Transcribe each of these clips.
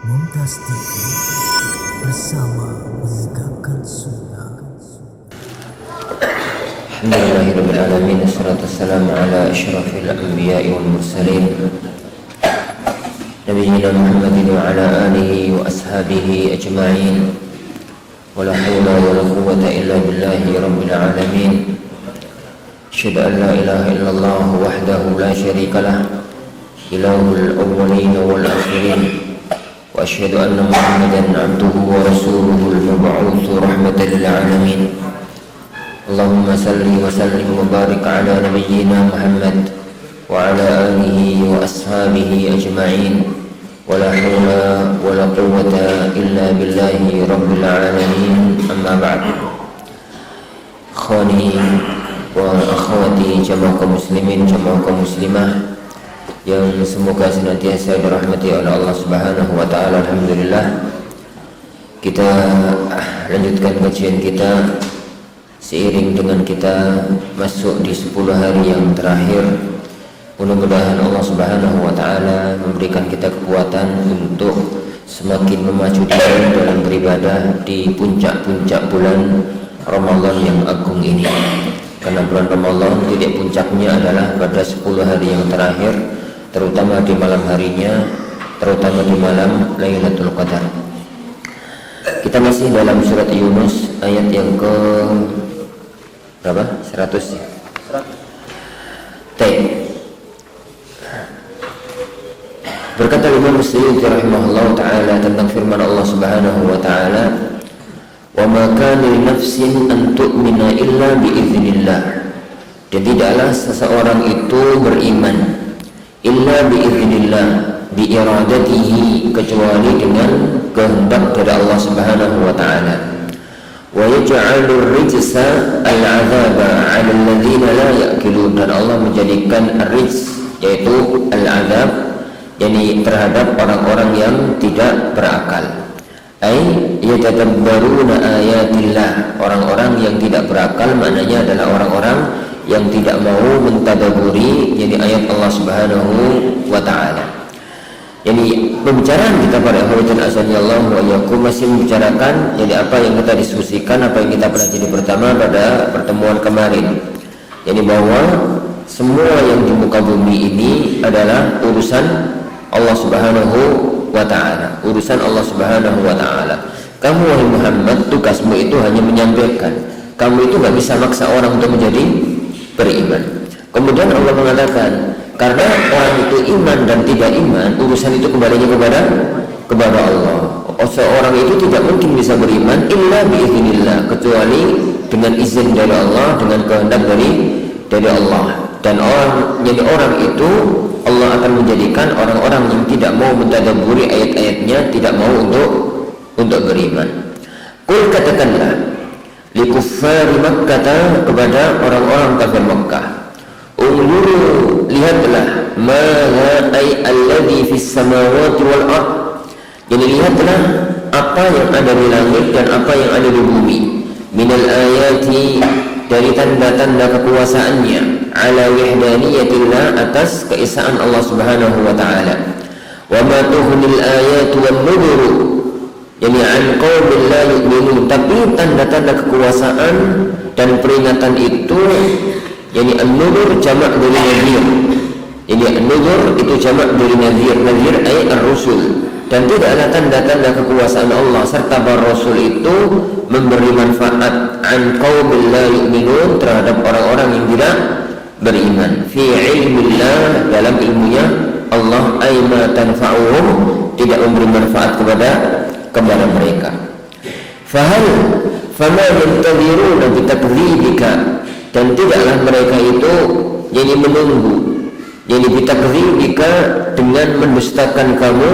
Mumtaz TV bersama menegakkan sunnah. Alhamdulillahirrahmanirrahim. Assalatu wassalamu ala asyrafil anbiya'i wal mursalin Nabiyyina Muhammadin wa ala alihi wa ashabihi ajma'in. Wa la hawla wa la quwwata illa billahi rabbil alamin. Asyhadu an la ilaha illallah wahdahu la syarika lah, ilahul awwalin wal akhirin. Wa asyhadu anna Muhammadan abduhu wa rasuluhul mab'utsu rahmatan lil alamin. Allahumma salli wa sallim wa barik ala nabiyyina Muhammad wa ala alihi wa ashabihi ajma'in. Wa la hawla wa la quwwata illa billahi rabbil alamin. Amma ba'd. Ikhwani wa akhwati jamaah kaum muslimin, jamaah kaum muslimah yang semoga senantiasa dirahmati oleh Allah Subhanahu wa taala. Alhamdulillah, kita lanjutkan kajian kita seiring dengan kita masuk di 10 hari yang terakhir. Mudah-mudahan Allah Subhanahu wa taala memberikan kita kekuatan untuk semakin memacu diri dalam beribadah di puncak-puncak bulan Ramadan yang agung ini. Karena bulan Ramadan titik puncaknya adalah pada 10 hari yang terakhir, terutama di malam harinya, terutama di malam Lailatul Qadar. Kita masih dalam surat Yunus ayat yang ke berapa? 100 ya? 100. Berkata Imam Suyuti rahimahullah ta'ala tentang firman Allah Subhanahu wa ta'ala, "Wa ma kana li nafsin an tu'mina illa bi idznillah." Dan tidaklah seseorang itu beriman illa bi idznillah, bi iradatihi, kecuali dengan kehendak dari Allah Subhanahu wa ta'ala. Wa yaj'alur rijsa al-'adzaba 'ala alladhina la ya'qilun, dan Allah menjadikan ar-rijs yaitu al-'adzab, yakni terhadap orang-orang yang tidak berakal. Ai yatadabbaruna ayatillah, orang-orang yang tidak berakal maknanya adalah orang-orang yang tidak mau mentadaburi yakni ayat Allah Subhanahu wa taala. Jadi pembicaraan kita pada hadirin azanillahu wa iyyakum masih membicarakan jadi apa yang kita diskusikan, apa yang kita pelajari pertama pada pertemuan kemarin. Jadi bahwa semua yang di muka bumi ini adalah urusan Allah Subhanahu wa ta'ala, urusan Allah Subhanahu wa ta'ala. Kamu wahai Muhammad, tugasmu itu hanya menyampaikan. Kamu itu gak bisa maksa orang untuk menjadi beriman. Kemudian Allah mengatakan, karena orang itu iman dan tidak iman, urusan itu kembalinya kepada Allah. Seorang itu tidak mungkin bisa beriman illa biiznillah, kecuali dengan izin dari Allah, dengan kehendak dari Allah. Dan orang itu Allah akan menjadikan orang-orang yang tidak mau mentadabburi ayat-ayatnya, tidak mau untuk beriman. Qul, katakanlah, li kuffari Makkah, kepada orang-orang kafir Makkah, unzuru, lihatlah, ma ay alladhi fis samawati wal ard, jadi lihatlah apa yang ada di langit dan apa yang ada di bumi, minal ayati, dari tanda-tanda kekuasaannya, ala wihdaniyatillah, atas keesaan Allah Subhanahu wa ta'ala. Wa ma tuhnil ayatu wan nuduru, yani an qaumin la yu'minun, tapi tanda-tanda kekuasaan dan peringatan itu, yani an-nudur jamak dari nadhir. Jadi an-nudur itu jamak dari nadhir, nadhir ay ar-rusul. Dan tidaklah tanda-tanda kekuasaan Allah serta para rasul itu memberi manfaat an qaumil la yu'minun, terhadap orang-orang yang tidak beriman. Fi ilmillah, dalam ilmunya Allah, ay ma tanfa'uhum, tidak memberi manfaat kepada mereka. Fama yantadhiruna bitakdzibika, dan tidaklah mereka itu jadi menunggu, jadi bitakdzibika, dengan mendustakan kamu,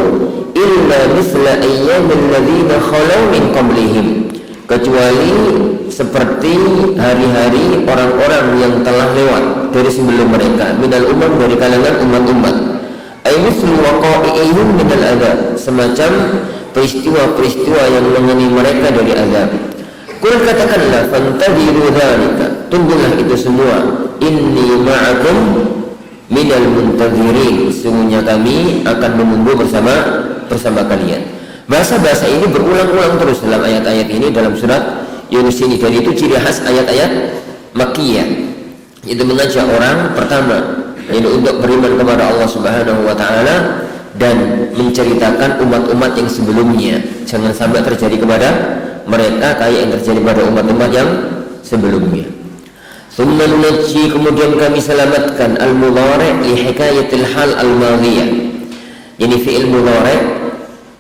illa misla ayyamil ladzina khalau min qablihim, kecuali seperti hari-hari orang-orang yang telah lewat dari sebelum mereka, minal umam, dari kalangan umat-umat. Ay mislu waqa'ihim minal adzab, semacam peristiwa-peristiwa yang mengenai mereka dari azab. Qul, katakanlah, fantadhiru dzalika, tunggulah itu semua, inni ma'akum minal muntadhirin, sesungguhnya kami akan menunggu bersama kalian. Bahasa-bahasa ini berulang-ulang terus dalam ayat-ayat ini, dalam surat Yunus ini, dan itu ciri khas ayat-ayat Makkiyah. Itu mengajak orang pertama yaitu untuk beriman kepada Allah Subhanahu wa taala dan menceritakan umat-umat yang sebelumnya, jangan sampai terjadi kepada mereka kayak yang terjadi pada umat-umat yang sebelumnya. Tsumma nunajji, kemudian kami selamatkan, al-mudhari' li hikayatil hal al-madhiyah. Ini fi'il mudhari'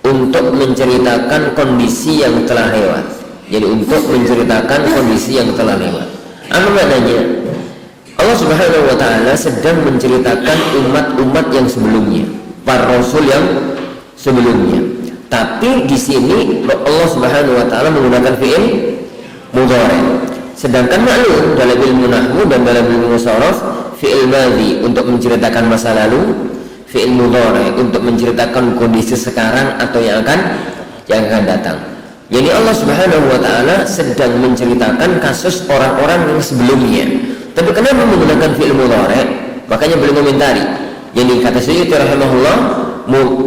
untuk menceritakan kondisi yang telah lewat. Jadi untuk menceritakan kondisi yang telah lewat. Apa maknanya? Allah Subhanahu wa taala sedang menceritakan umat-umat yang sebelumnya, para rasul yang sebelumnya. Tapi di sini Allah Subhanahu wa taala menggunakan fi'il mudhari'. Sedangkan maklum dalam ilmu nahwu dan dalam ilmu sharaf, fi'il madhi untuk menceritakan masa lalu, fi'il mudhari' untuk menceritakan kondisi sekarang atau yang akan datang. Jadi Allah Subhanahu wa taala sedang menceritakan kasus orang-orang yang sebelumnya. Tapi kenapa menggunakan fi'il mudhari'? Makanya beliau komentari. Jadi kata Suyuti rahimahullah,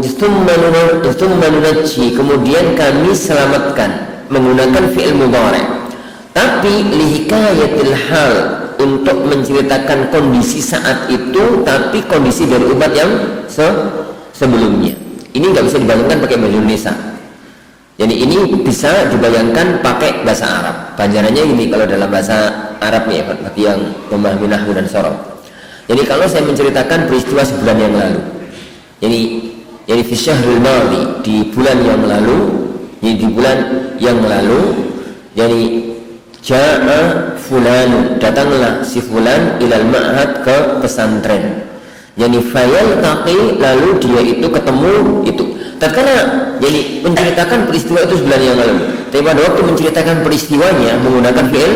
tsumma nunajji, kemudian kami selamatkan menggunakan fi'il mudhari'. Tapi lihikayatil hal, untuk menceritakan kondisi saat itu, tapi kondisi dari umat yang sebelumnya. Ini nggak bisa dibayangkan pakai bahasa Indonesia. Jadi ini bisa dibayangkan pakai bahasa Arab. Banjarannya ini kalau dalam bahasa Arab nih, bagi yang memahami nahwu dan sharaf. Jadi kalau saya menceritakan peristiwa sebulan yang lalu, jadi fi syahril madhi, di bulan yang lalu, jadi ja'a fulan, datanglah si fulan ilal ma'had, ke pesantren. Yani fayal taqi, lalu dia itu ketemu itu. Tatkala jadi menceritakan peristiwa itu sebulan yang lalu, tapi pada waktu menceritakan peristiwanya menggunakan fi'il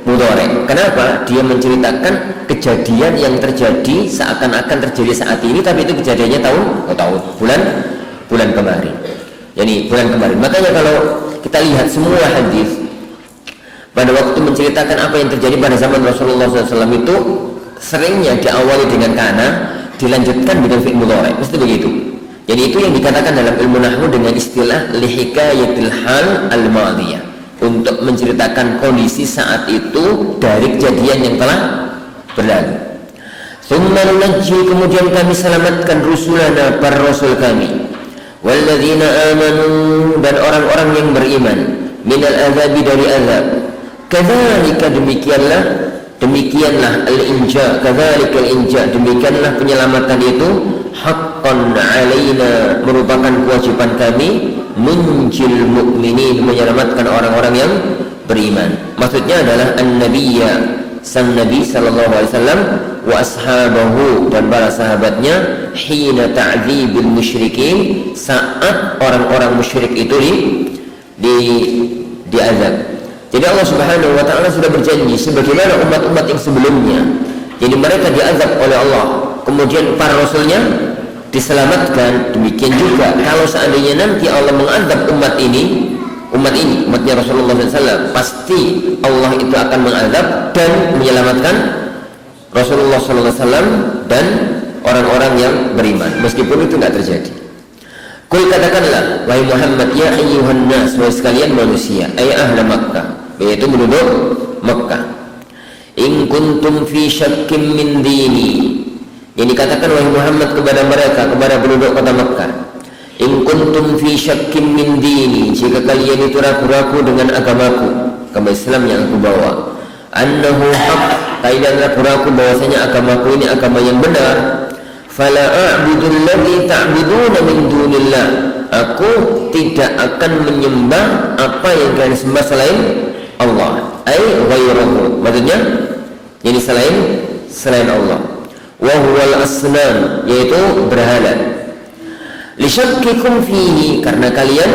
mudhari'. Kenapa? Dia menceritakan kejadian yang terjadi seakan-akan terjadi saat ini, tapi itu kejadiannya bulan kemarin. Jadi bulan kemarin. Makanya kalau kita lihat semua hadis pada waktu menceritakan apa yang terjadi pada zaman Rasulullah SAW itu seringnya diawali dengan kana, dilanjutkan dengan fi'il mudhari', mesti begitu. Jadi itu yang dikatakan dalam ilmu nahwu dengan istilah lihikayatil hal al-madhiyah, untuk menceritakan kondisi saat itu dari kejadian yang telah berlalu. Tsumma nunajji, kemudian kami selamatkan rusulana, para rasul kami, walladzina amanu, dan orang-orang yang beriman, minal azabi, dari azab. Kadzalika, demikianlah al-inja, kadzalika al-inja, demikianlah penyelamatan itu, haqqan alaina, merupakan kewajiban kami, munjil mu'minin, menyelamatkan orang-orang yang beriman. Maksudnya adalah an-nabiyya, sang nabi sallallahu alaihi wasallam, wa ashabahu, dan para sahabatnya, hina ta'dzibil musyrikin, saat orang-orang musyrik itu diazab. Jadi Allah Subhanahu wa taala sudah berjanji sebagaimana umat-umat yang sebelumnya, jadi mereka diazab oleh Allah, kemudian para rasulnya diselamatkan. Demikian juga kalau seandainya nanti Allah mengazab umatnya Rasulullah SAW, pasti Allah itu akan mengazab dan menyelamatkan Rasulullah SAW dan orang-orang yang beriman, meskipun itu tidak terjadi. Kul, katakanlah wahai Muhammad, ya ayyuhan nas, wahai sekalian manusia, ay ahla Makkah, yaitu penduduk Makkah, in kuntum fi syakkim min dini, yang dikatakan wahai Muhammad kepada mereka, kepada penduduk kota Makkah, in kuntum fi syakkim min dini, jika kalian itu ragu-ragu dengan agamaku, agama Islam yang aku bawa, annahu haq, kalian ragu-ragu bahwasanya agamaku ini agama yang benar, fala a'budu alladhi ta'buduna min dunillah, aku tidak akan menyembah apa yang kalian sembah selain Allah, ay ghairahu, maksudnya jadi selain Allah, wa huwal asnam, yaitu berhala, li syakkikum fihi, karena kalian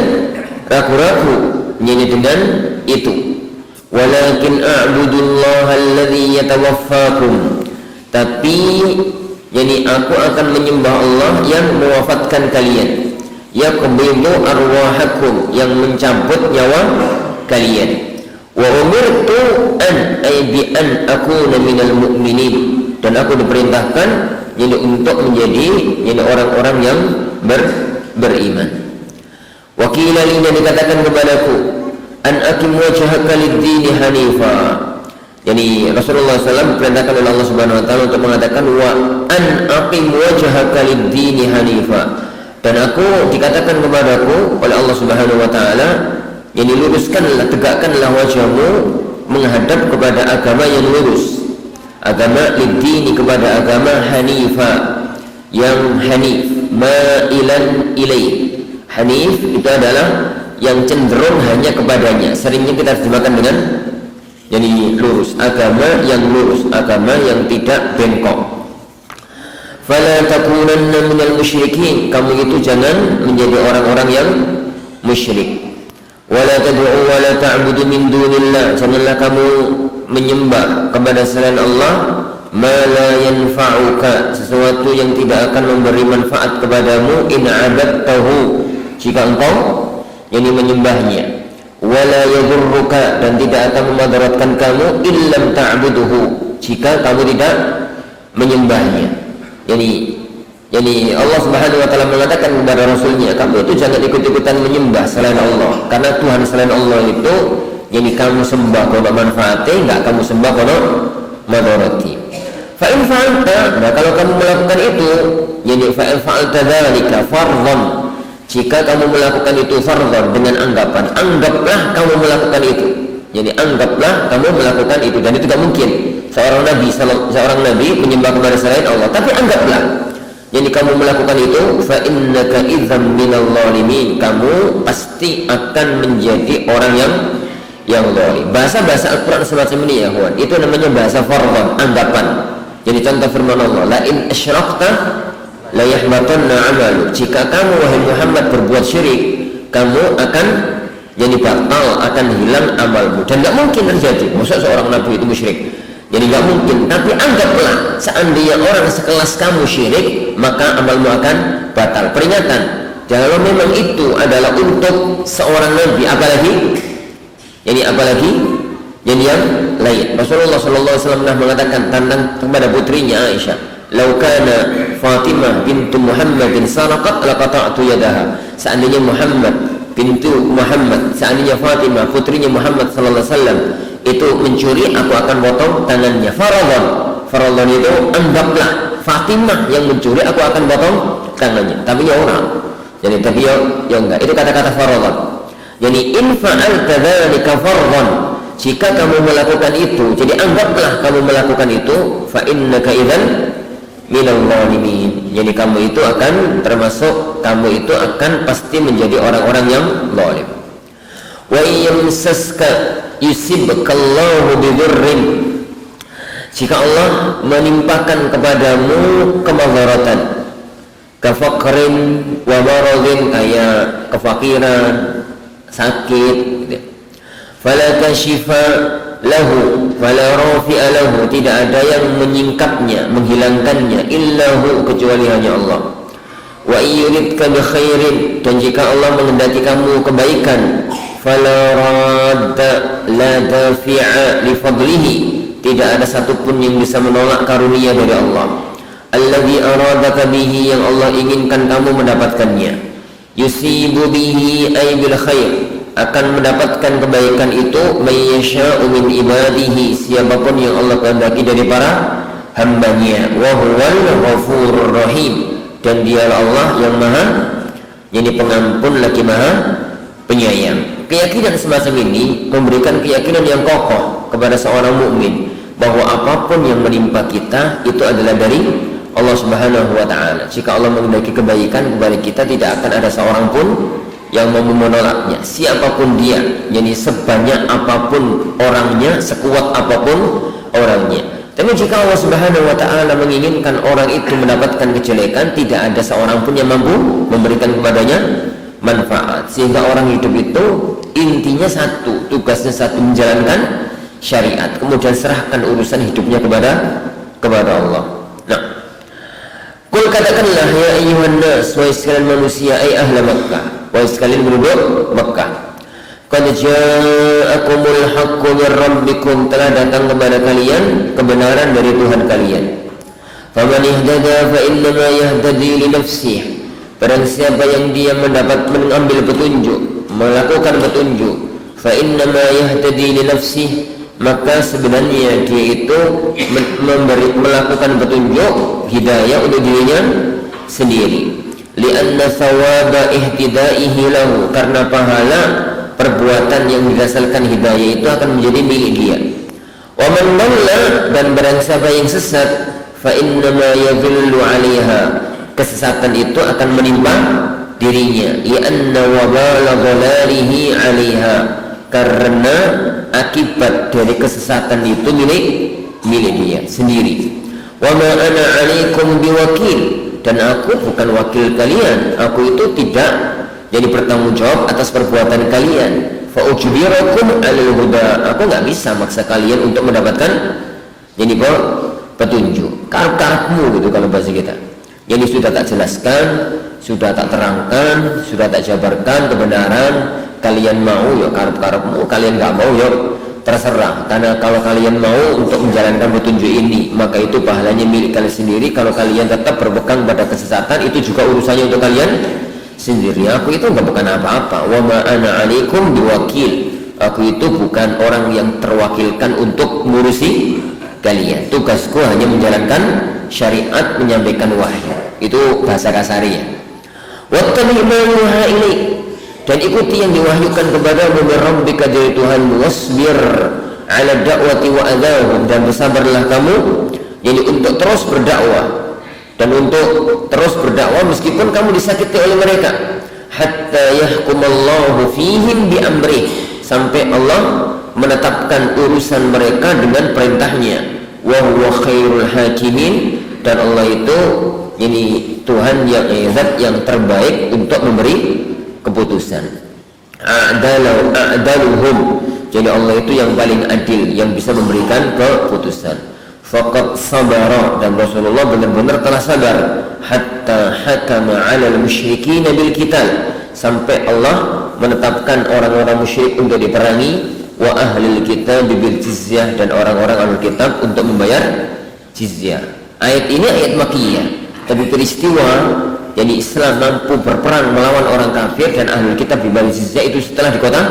ragu-ragu dengan itu, walakin a'budullaha alladhi yatawaffakum, tapi yani aku akan menyembah Allah yang mewafatkan kalian, yaqbidu arwahakum, yang mencabut nyawa kalian, wa umirtu an ay bi an akuna minal mu'minin, dan aku diperintahkan jadi untuk menjadi orang-orang yang beriman. Wa qila li, dan dikatakan kepadaku, an aqim wajhaka lid-dini hanifa. Yani Rasulullah SAW diperintahkan oleh Allah Subhanahu wa taala untuk mengatakan wa an aqim wajhaka lid-dini hanifa. Dan aku dikatakan kepadaku oleh Allah Subhanahu wa taala, yani luruskanlah, tegakkanlah wajahmu menghadap kepada agama yang lurus. Agama lid-dini, kepada agama hanifa, yang hanif, ma'ilan ilaih. Hanif itu adalah yang cenderung hanya kepadanya. Seringnya kita terjemahkan dengan jadi lurus, agama yang lurus, agama yang tidak bengkok. Fala takunanna minal musyrikin, kamu itu jangan menjadi orang-orang yang musyrik. Wala tad'u wala ta'budu min dunillah, janganlah kamu menyembah kepada selain Allah ma la yanfa'uka, sesuatu yang tidak akan memberi manfaat kepadamu, in 'abadtahu, jika engkau yang menyembahnya, wala yadurruka, dan tidak akan memadaratkan kamu, illam ta'buduhu, jika kamu tidak menyembahnya. Yani Allah Subhanahu wa taala mengatakan kepada Rasulnya, kamu itu jangan ikut-ikutan menyembah selain Allah, karena Tuhan selain Allah itu jadi kamu sembah kono manfaatnya, enggak kamu sembah kono madarati. Fa in fa'alta, nah kalau kamu melakukan itu, jadi fa in fa'alta dzalika fardhan, jika kamu melakukan itu fardhan, dengan anggapan, anggaplah kamu melakukan itu. Jadi anggaplah kamu melakukan itu, dan itu tidak mungkin seorang nabi menyembah kepada selain Allah, tapi anggaplah. Jadi kamu melakukan itu, fa innaka idzam minal zalimin, kamu pasti akan menjadi orang yang zalim. Bahasa Al-Quran semacam ini ya kawan, itu namanya bahasa fardhan, anggapan. Jadi contoh firman Allah, la in asyrakta la yahbatanna 'amalu, jika kamu wahai Muhammad berbuat syirik, kamu akan jadi batal, akan hilang amalmu. Dan tidak mungkin terjadi, maksud seorang nabi itu musyrik, jadi tidak mungkin. Tapi anggaplah seandainya orang sekelas kamu syirik, maka amalmu akan batal. Peringatan, kalau memang itu adalah untuk seorang nabi, apalagi yang lain. Rasulullah SAW pernah mengatakan tentang kepada putrinya Aisyah, "Lau kana Fatimah bintu Muhammadin saraqat laqata'tu yadaha." Seandainya seandainya Fatimah putrinya Muhammad sallallahu alaihi wasallam itu mencuri, aku akan potong tangannya. Faradhan itu anggaplah Fatimah yang mencuri, aku akan potong tangannya. Tapi ya orang. Jadi tapi ya enggak. Itu kata-kata faradhan. Jadi in fa'alta dzalika fardhan, jika kamu melakukan itu, jadi anggaplah kamu melakukan itu, fa innaka idzan minal zalimin, jadi kamu itu akan termasuk, kamu itu akan pasti menjadi orang-orang yang zalim. Wa yamsaska yusibkallahu bidurrin, jika Allah menimpakan kepadamu kemadaratan, kafaqrin wa maradin, kayak kefakiran, sakit gitu. Fala kashifa lahu fala rafi'a lahu, tidak ada yang menyingkapnya, menghilangkannya, illahu, kecuali hanya Allah. Wa yuridka bi khairin, dan jika Allah menghendaki kamu kebaikan, fala radda la dafi'a li fadlihi, tidak ada satupun yang bisa menolak karunia dari Allah. Alladzi aradaka bihi, yang Allah inginkan kamu mendapatkannya. Yusibu bihi ay bil khair, akan mendapatkan kebaikan itu mayyasha'u min ibadihi, siapapun yang Allah kehendaki dari para hambanya. Wa huwal ghafurur rahim, dan dialah Allah yang maha jadi pengampun lagi maha penyayang. Keyakinan semacam ini memberikan keyakinan yang kokoh kepada seorang mukmin bahwa apapun yang menimpa kita itu adalah dari Allah Subhanahu wa taala. Jika Allah menghendaki kebaikan kepada kita, tidak akan ada seorang pun yang mau menolaknya, siapapun dia. Jadi sebanyak apapun orangnya, sekuat apapun orangnya. Tapi jika Allah Subhanahu wa taala menginginkan orang itu mendapatkan kejelekan, tidak ada seorang pun yang mampu memberikan kepadanya manfaat. Sehingga orang hidup itu intinya satu, tugasnya satu, menjalankan syariat, kemudian serahkan urusan hidupnya kepada Allah. Nah, kul katakanlah ya ayyuhan nas, wahai sekalian manusia, ai ahla Makkah, wahai sekalian penduduk Makkah, qad ja'akumul haqqu min rabbikum, telah datang kepada kalian kebenaran dari Tuhan kalian. Faman ihtada fa innama yahtadi li nafsihi, Barang siapa yang dia mengambil petunjuk, melakukan petunjuk, fa innama yahtadi li nafsihi, maka sebenarnya dia itu melakukan petunjuk hidayah untuk dirinya sendiri. Lianna thawaba ihtidaihi lahu, karena pahala perbuatan yang didasarkan hidayah itu akan menjadi milik dia. Wa man dhalla, dan barang siapa yang sesat, fa innama yadhillu 'alaiha, kesesatan itu akan menimpa dirinya. Lianna wabala dhalalihi 'alaiha, karena akibat dari kesesatan itu milik dia sendiri. Wa ma ana 'alaikum biwakil, dan aku bukan wakil kalian, aku itu tidak jadi bertanggung jawab atas perbuatan kalian. Fa ujbirakum 'alal huda, aku nggak bisa maksa kalian untuk mendapatkan jadi petunjuk. Karep-karepmu gitu kalau bahasa kita. Jadi sudah tak jelaskan, sudah tak terangkan, sudah tak jabarkan kebenaran. Kalian mau ya karep-karepmu, kalian nggak mau ya terserah. Karena kalau kalian mau untuk menjalankan petunjuk ini, maka itu pahalanya milik kalian sendiri. Kalau kalian tetap berpegang pada kesesatan, itu juga urusannya untuk kalian sendiri. Aku itu nggak bukan apa-apa. Wa ma ana 'alaikum biwakil, aku itu bukan orang yang terwakilkan untuk mengurusi kalian. Tugasku hanya menjalankan syariat, menyampaikan wahyu. Itu bahasa kasarnya. Wattabi' ma yuha ilaik, dan ikuti yang diwahyukan kepadamu min rabbika, dari Tuhanmu. Wasbir 'ala da'wati wa adahum, dan bersabarlah kamu jadi untuk terus berdakwah, dan untuk terus berdakwah meskipun kamu disakiti oleh mereka. Hatta yahkumallahu fihim bi amrih, sampai Allah menetapkan urusan mereka dengan perintahnya. Wa huwa khairul hakimin, dan Allah itu ini Tuhan yang zat yang terbaik untuk memberi keputusan. A'daluhum, jadi Allah itu yang paling adil, yang bisa memberikan keputusan. Faqad sabara, dan Rasulullah benar-benar telah sabar. Hatta hakama 'alal musyrikin bil qital, sampai Allah menetapkan orang-orang musyrik untuk diperangi. Wa ahlul kitab bil jizyah, dan orang-orang ahlul kitab untuk membayar jizyah. Ayat ini ayat Makkiyah, tapi peristiwa jadi Islam mampu berperang melawan orang kafir dan ahlul kitab dibayar jizyah itu setelah di kota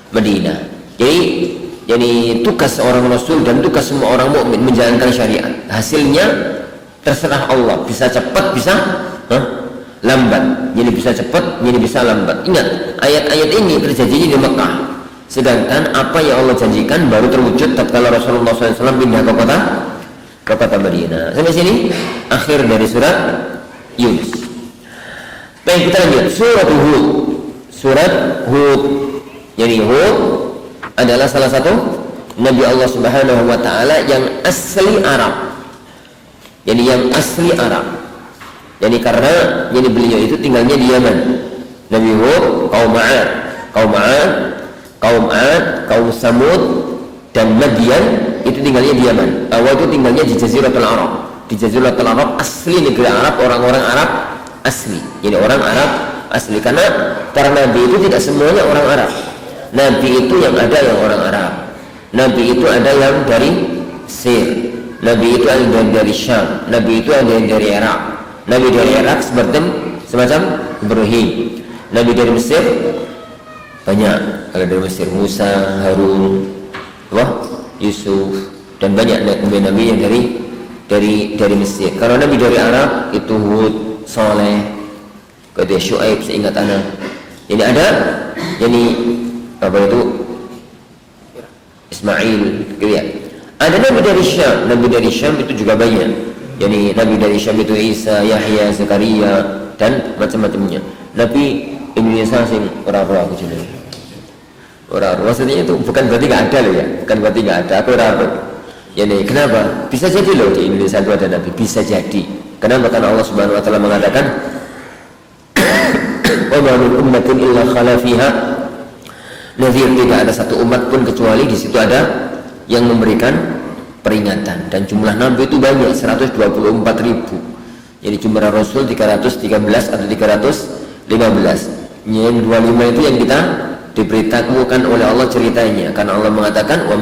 Madinah. Jadi tugas orang Rasul dan tugas semua orang mukmin menjalankan syariat. Hasilnya terserah Allah, bisa cepat, bisa lambat. Jadi bisa cepat, jadi bisa lambat. Ingat, ayat-ayat ini terjadi di Mekah. Sedangkan apa yang Allah janjikan baru terwujud tatkala Rasulullah SAW pindah ke kota Madinah. Sampai sini akhir dari surat Yunus. Baik, kita lanjut surat Hud. Surat Hud. Jadi Hud adalah salah satu Nabi Allah Subhanahu wa taala yang asli Arab. Jadi yang asli Arab. Jadi karena jadi beliau itu tinggalnya di Yaman. Nabi Hud, kaum Ad, kaum Samud dan Madian itu tinggalnya di Yaman. Awal itu tinggalnya di Jaziratul Arab. Di Jaziratul Arab asli negeri Arab, orang-orang Arab asli. Jadi orang Arab asli, karena para nabi itu tidak semuanya orang Arab. Nabi itu yang ada yang orang Arab. Nabi itu ada yang dari Mesir. Nabi itu ada yang dari Syam. Nabi itu ada yang dari Irak. Nabi dari Irak semacam Ibrahim. Nabi dari Mesir banyak. Kalau dari Mesir Musa, Harun, Yusuf, dan banyak nabi-nabi yang dari Mesir. Kalau Nabi dari Arab itu Hud, Saleh, kemudian Syuaib seingat anak. Ini ada, jadi apa itu Ismail, gitu. Ada Nabi dari Syam. Nabi dari Syam itu juga banyak. Jadi Nabi dari Syam itu Isa, Yahya, Zakaria, dan macam-macamnya. Nabi Indonesia sing ora-ora aku jenenge. Ora-ora maksudnya itu bukan berarti enggak ada loh ya. Bukan berarti enggak ada. Aku ora. Jadi kenapa? Bisa jadi loh di Indonesia itu ada Nabi, bisa jadi. Kenapa? Karena Allah Subhanahu wa taala mengatakan wa ma min ummatin illa khala fiha nadhir, tidak ada satu umat pun kecuali di situ ada yang memberikan peringatan. Dan jumlah nabi itu banyak, 124.000. Jadi jumlah rasul 313 atau 315. Yang 25 itu yang kita diberitakan oleh Allah ceritanya, karena Allah mengatakan wa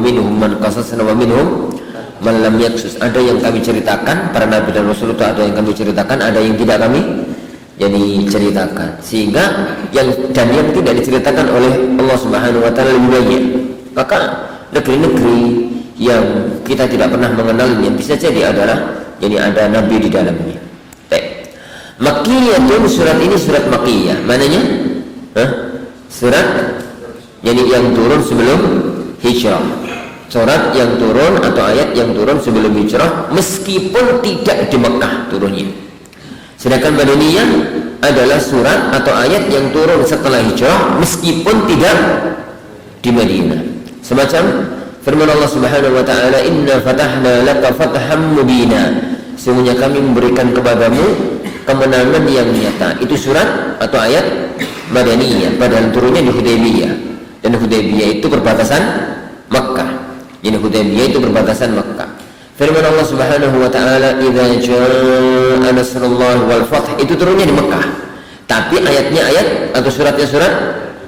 minhum man qasasna wa minhum man lam yaqsus. Ada yang kami ceritakan, para nabi dan rasul itu ada yang kami ceritakan, ada yang tidak kami jadi ceritakan, sehingga yang tidak diceritakan oleh Allah Subhanahu wa taala lebih banyak. Maka negeri-negeri yang kita tidak pernah mengenalnya bisa jadi adalah ada nabi di dalamnya. Makkiyatun, surat ini surat Makkiyah. Mananya? Surat yang turun sebelum hijrah. Surat yang turun atau ayat yang turun sebelum hijrah, meskipun tidak di Mekah turunnya. Sedangkan Madaniyah adalah surat atau ayat yang turun setelah hijrah meskipun tidak di Madinah. Semacam firman Allah Subhanahu wa taala, "Inna fatahna laka fatham mubina." Sesungguhnya kami memberikan kepadamu kemenangan yang nyata. Itu surat atau ayat Madaniyah, padahal turunnya di Hudaybiyah. Dan Hudaybiyah itu perbatasan Makkah. Jadi Hudaybiyah itu perbatasan Makkah. Firman Allah Subhanahu wa taala, "Idza jaa nasrullah wal fath," itu turunnya di Mekah. Tapi ayatnya ayat atau suratnya surat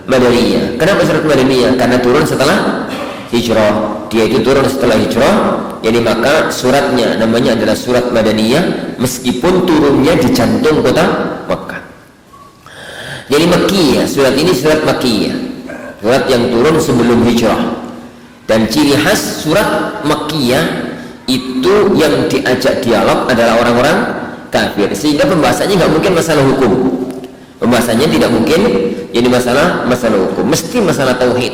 Madaniyah. Kenapa surat Madaniyah? Karena turun setelah hijrah. Dia itu turun setelah hijrah. Jadi maka suratnya namanya adalah surat Madaniyah meskipun turunnya di jantung kota Mekah. Jadi Makkiyah, surat ini surat Makkiyah. Surat yang turun sebelum hijrah. Dan ciri khas surat Makkiyah itu yang diajak dialog adalah orang-orang kafir, sehingga pembahasannya nggak mungkin masalah hukum. Pembahasannya tidak mungkin jadi masalah hukum, mesti masalah tauhid,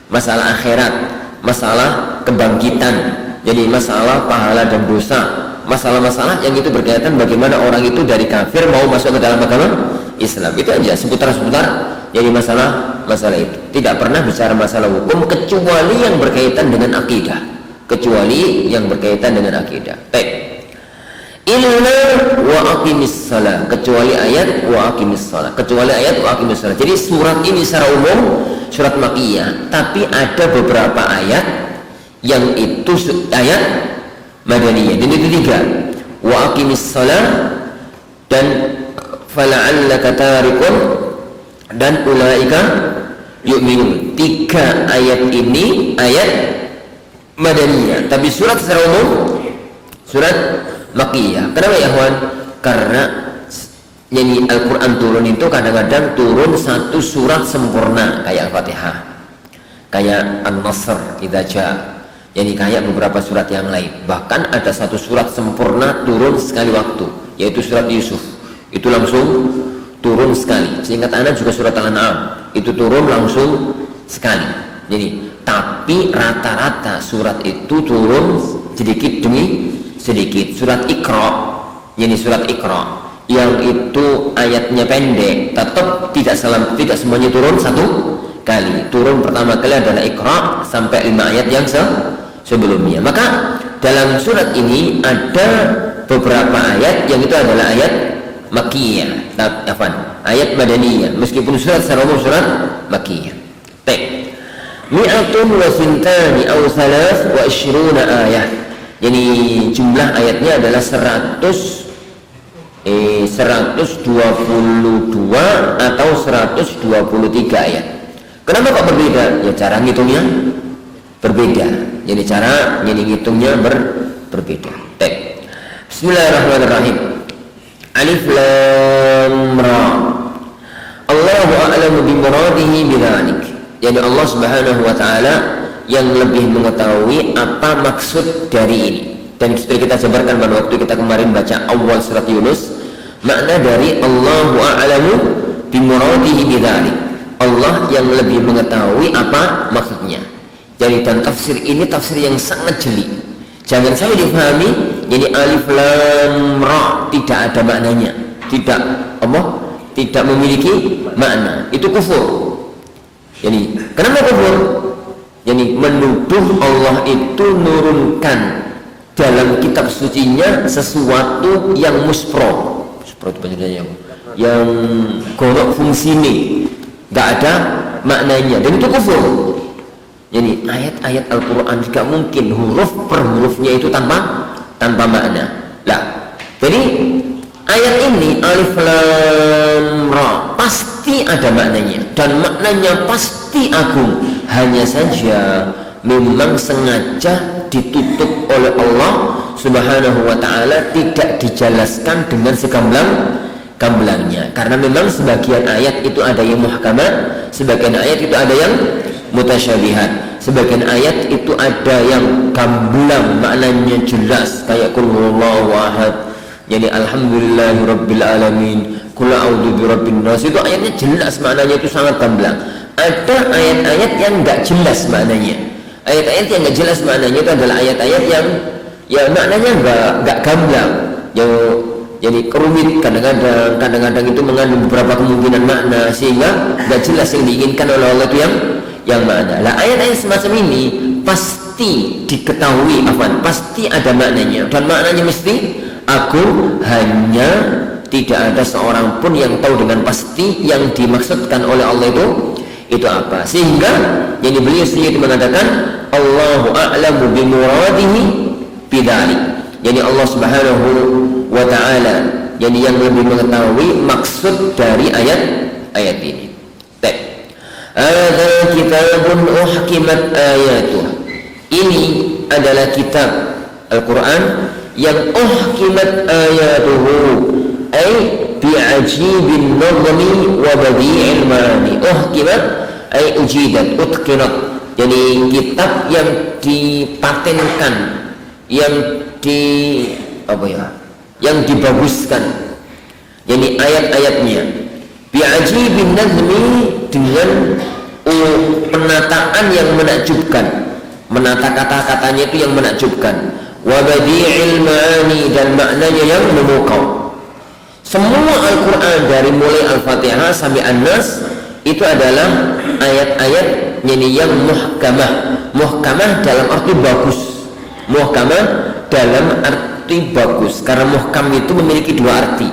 masalah akhirat, masalah kebangkitan, jadi masalah pahala dan dosa, masalah-masalah yang itu berkaitan bagaimana orang itu dari kafir mau masuk ke dalam agama Islam. Itu aja seputar-seputar jadi masalah itu. Tidak pernah bicara masalah hukum kecuali yang berkaitan dengan akidah. Kecuali yang berkaitan dengan akidah. Illa wa aqimis shalah, kecuali ayat wa aqimis shalah, kecuali ayat wa aqimis shalah. Jadi surat ini secara umum surat Makkiyah, tapi ada beberapa ayat yang itu ayat Madaniyah. Dan itu 3. Wa aqimis shalah dan fala'allaka tarikun dan ulaika yu'minun. 3 ayat ini ayat Madaniyah, tapi surat secara umum surat Makkiyah. Kenapa ya Ikhwan? Karena Al-Quran turun itu kadang-kadang turun satu surat sempurna kayak Al-Fatihah, kayak An-Nasr, Idza Jaa, jadi kayak beberapa surat yang lain. Bahkan ada satu surat sempurna turun sekali waktu, yaitu surat Yusuf. Itu langsung turun sekali. Seingat Anda juga surat Al-An'am itu turun langsung sekali. Jadi tapi rata-rata surat itu turun sedikit demi sedikit. Surat Iqra, jadi surat Iqra yang itu ayatnya pendek, tetap tidak semuanya turun satu kali. Turun pertama kali adalah Iqra sampai 5 ayat yang sebelumnya. Maka dalam surat ini ada beberapa ayat yang itu adalah ayat Makkiyah, ayat Madaniyah, meskipun surat secara umum surat Makkiyah. Mi'atun wa sintani aw thalath wa ishruna ayat. Jadi jumlah ayatnya adalah 122 atau 123 ayat. Kenapa kok berbeda? Ya cara ngitungnya berbeda. Jadi cara ngitungnya berbeda. Bismillahirrahmanirrahim. Alif Lam Ra. Allahu a'lamu bi muradihi bidzalik. Jadi Allah Subhanahu wa taala yang lebih mengetahui apa maksud dari ini. Dan seperti kita jabarkan pada waktu kita kemarin baca awal surat Yunus, makna dari Allahu a'lamu bi muradihi bidzalik. Allah yang lebih mengetahui apa maksudnya. Jadi dan tafsir ini tafsir yang sangat jeli. Jangan sampai difahami jadi alif lam ra tidak ada maknanya, tidak memiliki makna. Itu kufur. Jadi kenapa kufur? Jadi menuduh Allah itu nurunkan dalam kitab sucinya sesuatu yang muspro itu yang golok fungsi ini nggak ada maknanya, dan itu kufur. Jadi ayat-ayat Al-Quran juga mungkin huruf per hurufnya itu tanpa makna. Jadi ayat ini alif lam ra pasti ada maknanya, dan maknanya pasti agung. Hanya saja memang sengaja ditutup oleh Allah Subhanahu wa ta'ala, tidak dijelaskan dengan gamblangnya. Karena memang sebagian ayat itu ada yang muhkamat, sebagian ayat itu ada yang mutasyabihat, sebagian ayat itu ada yang gamblang maknanya jelas kayak qul huwallahu ahad, jadi alhamdulillahirabbil alamin, qul a'udzu birabbin nas, itu ayatnya jelas maknanya, itu sangat gamblang. Ada ayat-ayat yang enggak jelas maknanya. Ayat-ayat yang enggak jelas maknanya itu adalah ayat-ayat yang ya maknanya enggak gamblang, yang jadi kerumit, kadang-kadang itu mengandung beberapa kemungkinan makna sehingga enggak jelas yang diinginkan oleh Allah itu yang makna. Lah ayat-ayat semacam ini pasti diketahui pasti ada maknanya, dan maknanya mesti agung, hanya tidak ada seorang pun yang tahu dengan pasti yang dimaksudkan oleh Allah itu apa. Sehingga jadi beliau sendiri mengatakan Allahu a'lamu bimuradihi bidzalik, jadi Allah Subhanahu wa ta'ala jadi yang lebih mengetahui maksud dari ayat ini. Hadza kitabun uhkimat ayatuh, ini adalah kitab Al-Quran yang uhkimat ayatuhu ay bi'ajibin nazmi wa badi'il ma'ani. Uhkimat ay ujidat, utqinat, jadi kitab yang dipatenkan, yang yang dibaguskan, jadi ayat-ayatnya bi'ajibin nazmi, dengan penataan yang menakjubkan, menata kata-katanya itu yang menakjubkan, wa badi'il ma'ani, dan maknanya yang memukau. Semua Al-Quran dari mulai Al-Fatihah sampai An-Nas itu adalah ayat-ayat yang muhkamah. Muhkamah dalam arti bagus, muhkamah dalam arti bagus, karena muhkam itu memiliki dua arti.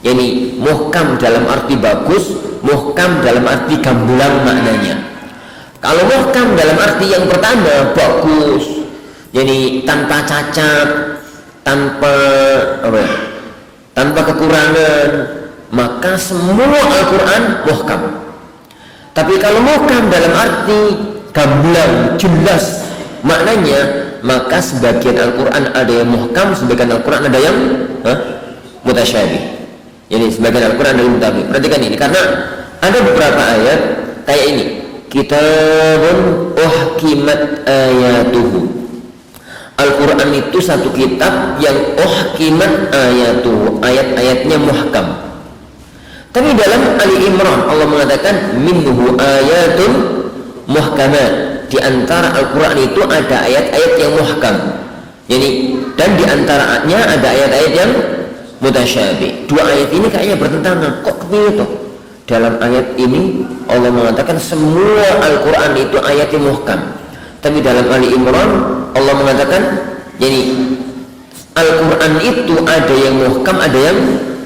Yani muhkam dalam arti bagus, muhkam dalam arti gamblang maknanya. Kalau muhkam dalam arti yang pertama bagus, jadi tanpa cacat, tanpa kekurangan, maka semua Al-Quran muhkam. Tapi kalau muhkam dalam arti gamblang, jelas maknanya, maka sebagian Al-Quran ada yang muhkam, sebagian Al-Quran ada yang mutasyabih. Jadi sebagian Al-Quran dari mutabik. Perhatikan ini, karena ada beberapa ayat kayak ini, kitabun uhkimat ayatuhu. Al-Quran itu satu kitab yang uhkimat ayatuhu, ayat-ayatnya muhkam. Tapi dalam Ali Imran Allah mengatakan minhu ayatun muhkamat, di antara Al-Quran itu ada ayat-ayat yang muhkam. Jadi dan di antaranya ada ayat-ayat yang mutasyabih. Dua ayat ini kayaknya bertentangan. Kok begitu? Dalam ayat ini Allah mengatakan semua Al-Quran itu ayatnya muhkam. Tapi dalam Ali Imran Allah mengatakan jadi Al-Quran itu ada yang muhkam, ada yang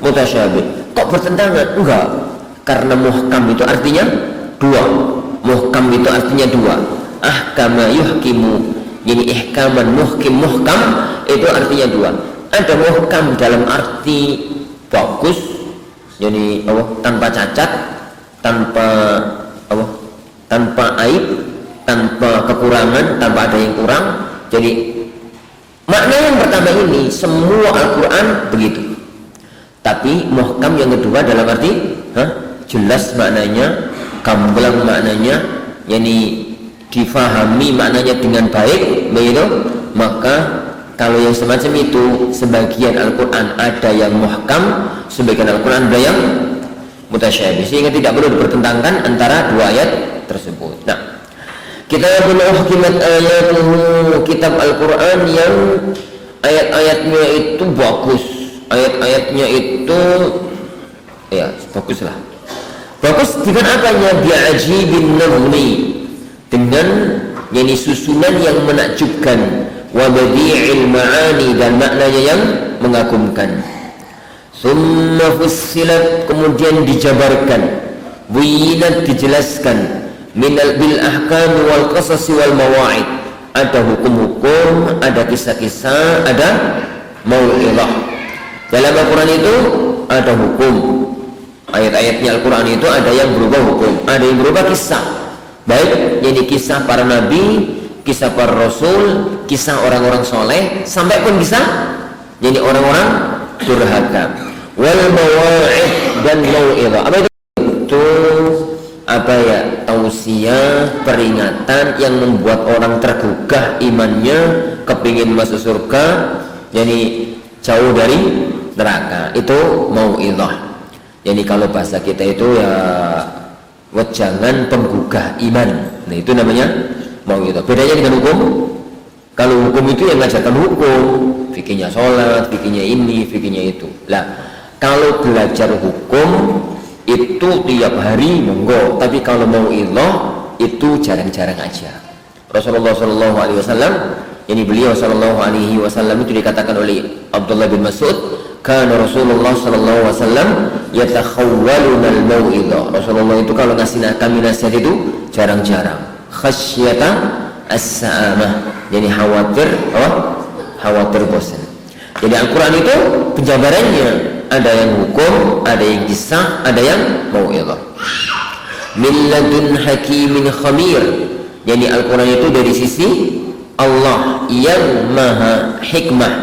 mutasyabih. Kok bertentangan? Enggak. Karena muhkam itu artinya dua. Muhkam itu artinya dua. Ahkama yuhkimu, jadi ihkaman, muhkam itu artinya dua. Ada muhkam dalam arti bagus, jadi tanpa cacat, tanpa aib, tanpa kekurangan, tanpa ada yang kurang. Jadi makna yang pertama ini semua Al-Quran begitu. Tapi muhkam yang kedua dalam arti jelas maknanya, gamblang maknanya, yani difahami maknanya dengan baik, begitu. Maka kalau yang semacam itu, sebagian Al-Quran ada yang muhkam, sebagian Al-Quran ada yang mutasyabih, sehingga tidak perlu dipertentangkan antara dua ayat tersebut. Nah, kitabun uhkimat ayatuhu, kitab Al-Quran yang ayat-ayatnya itu bagus, ayat-ayatnya itu ya baguslah. Bagus dengan apanya? Bi'ajibin nazmi, dengan yani susunan yang menakjubkan, wa badi'il ma'ani, dan maknanya yang mengagumkan. Summa fussilat, kemudian dijabarkan, buyinat, dijelaskan, bil ahkam wal qasas wal mawa'id, ada hukum-hukum, ada kisah-kisah, ada mau'izah. Dalam Al-Quran itu ada hukum, ayat-ayatnya Al-Quran itu ada yang berubah hukum, ada yang berubah kisah, baik jadi kisah para nabi, kisah para rasul, kisah orang-orang soleh, sampai pun kisah jadi orang-orang durhaka. wal mawa'id dan mau'izah. Apa itu? Itu apa ya? Tausiah, peringatan yang membuat orang tergugah imannya, kepingin masuk surga, jadi jauh dari neraka. Itu mau'izah. Jadi kalau bahasa kita itu ya wejangan penggugah iman. Nah itu namanya mau'izah. Bedanya dengan hukum. Kalau hukum itu yang ngajarkan hukum, fikihnya sholat, fikihnya ini, fikihnya itu. Lah, kalau belajar hukum itu tiap hari monggo, tapi kalau mau'izah itu jarang-jarang aja. Rasulullah Shallallahu Alaihi Wasallam, ini beliau Shallallahu Alaihi Wasallam itu dikatakan oleh Abdullah bin Mas'ud, karena Rasulullah Shallallahu Alaihi Wasallam yatakhawwaluna al-mau'izah. Rasulullah itu kalau ngasih kami nasihat itu jarang-jarang. Khasyata as-sa'amah, jadi khawatir khawatir bosan. Jadi Al-Quran itu penjabarannya ada yang hukum, ada yang kisah, ada yang mau'izah. Min ladun hakimin khamir, jadi Al-Quran itu dari sisi Allah yang maha hikmah.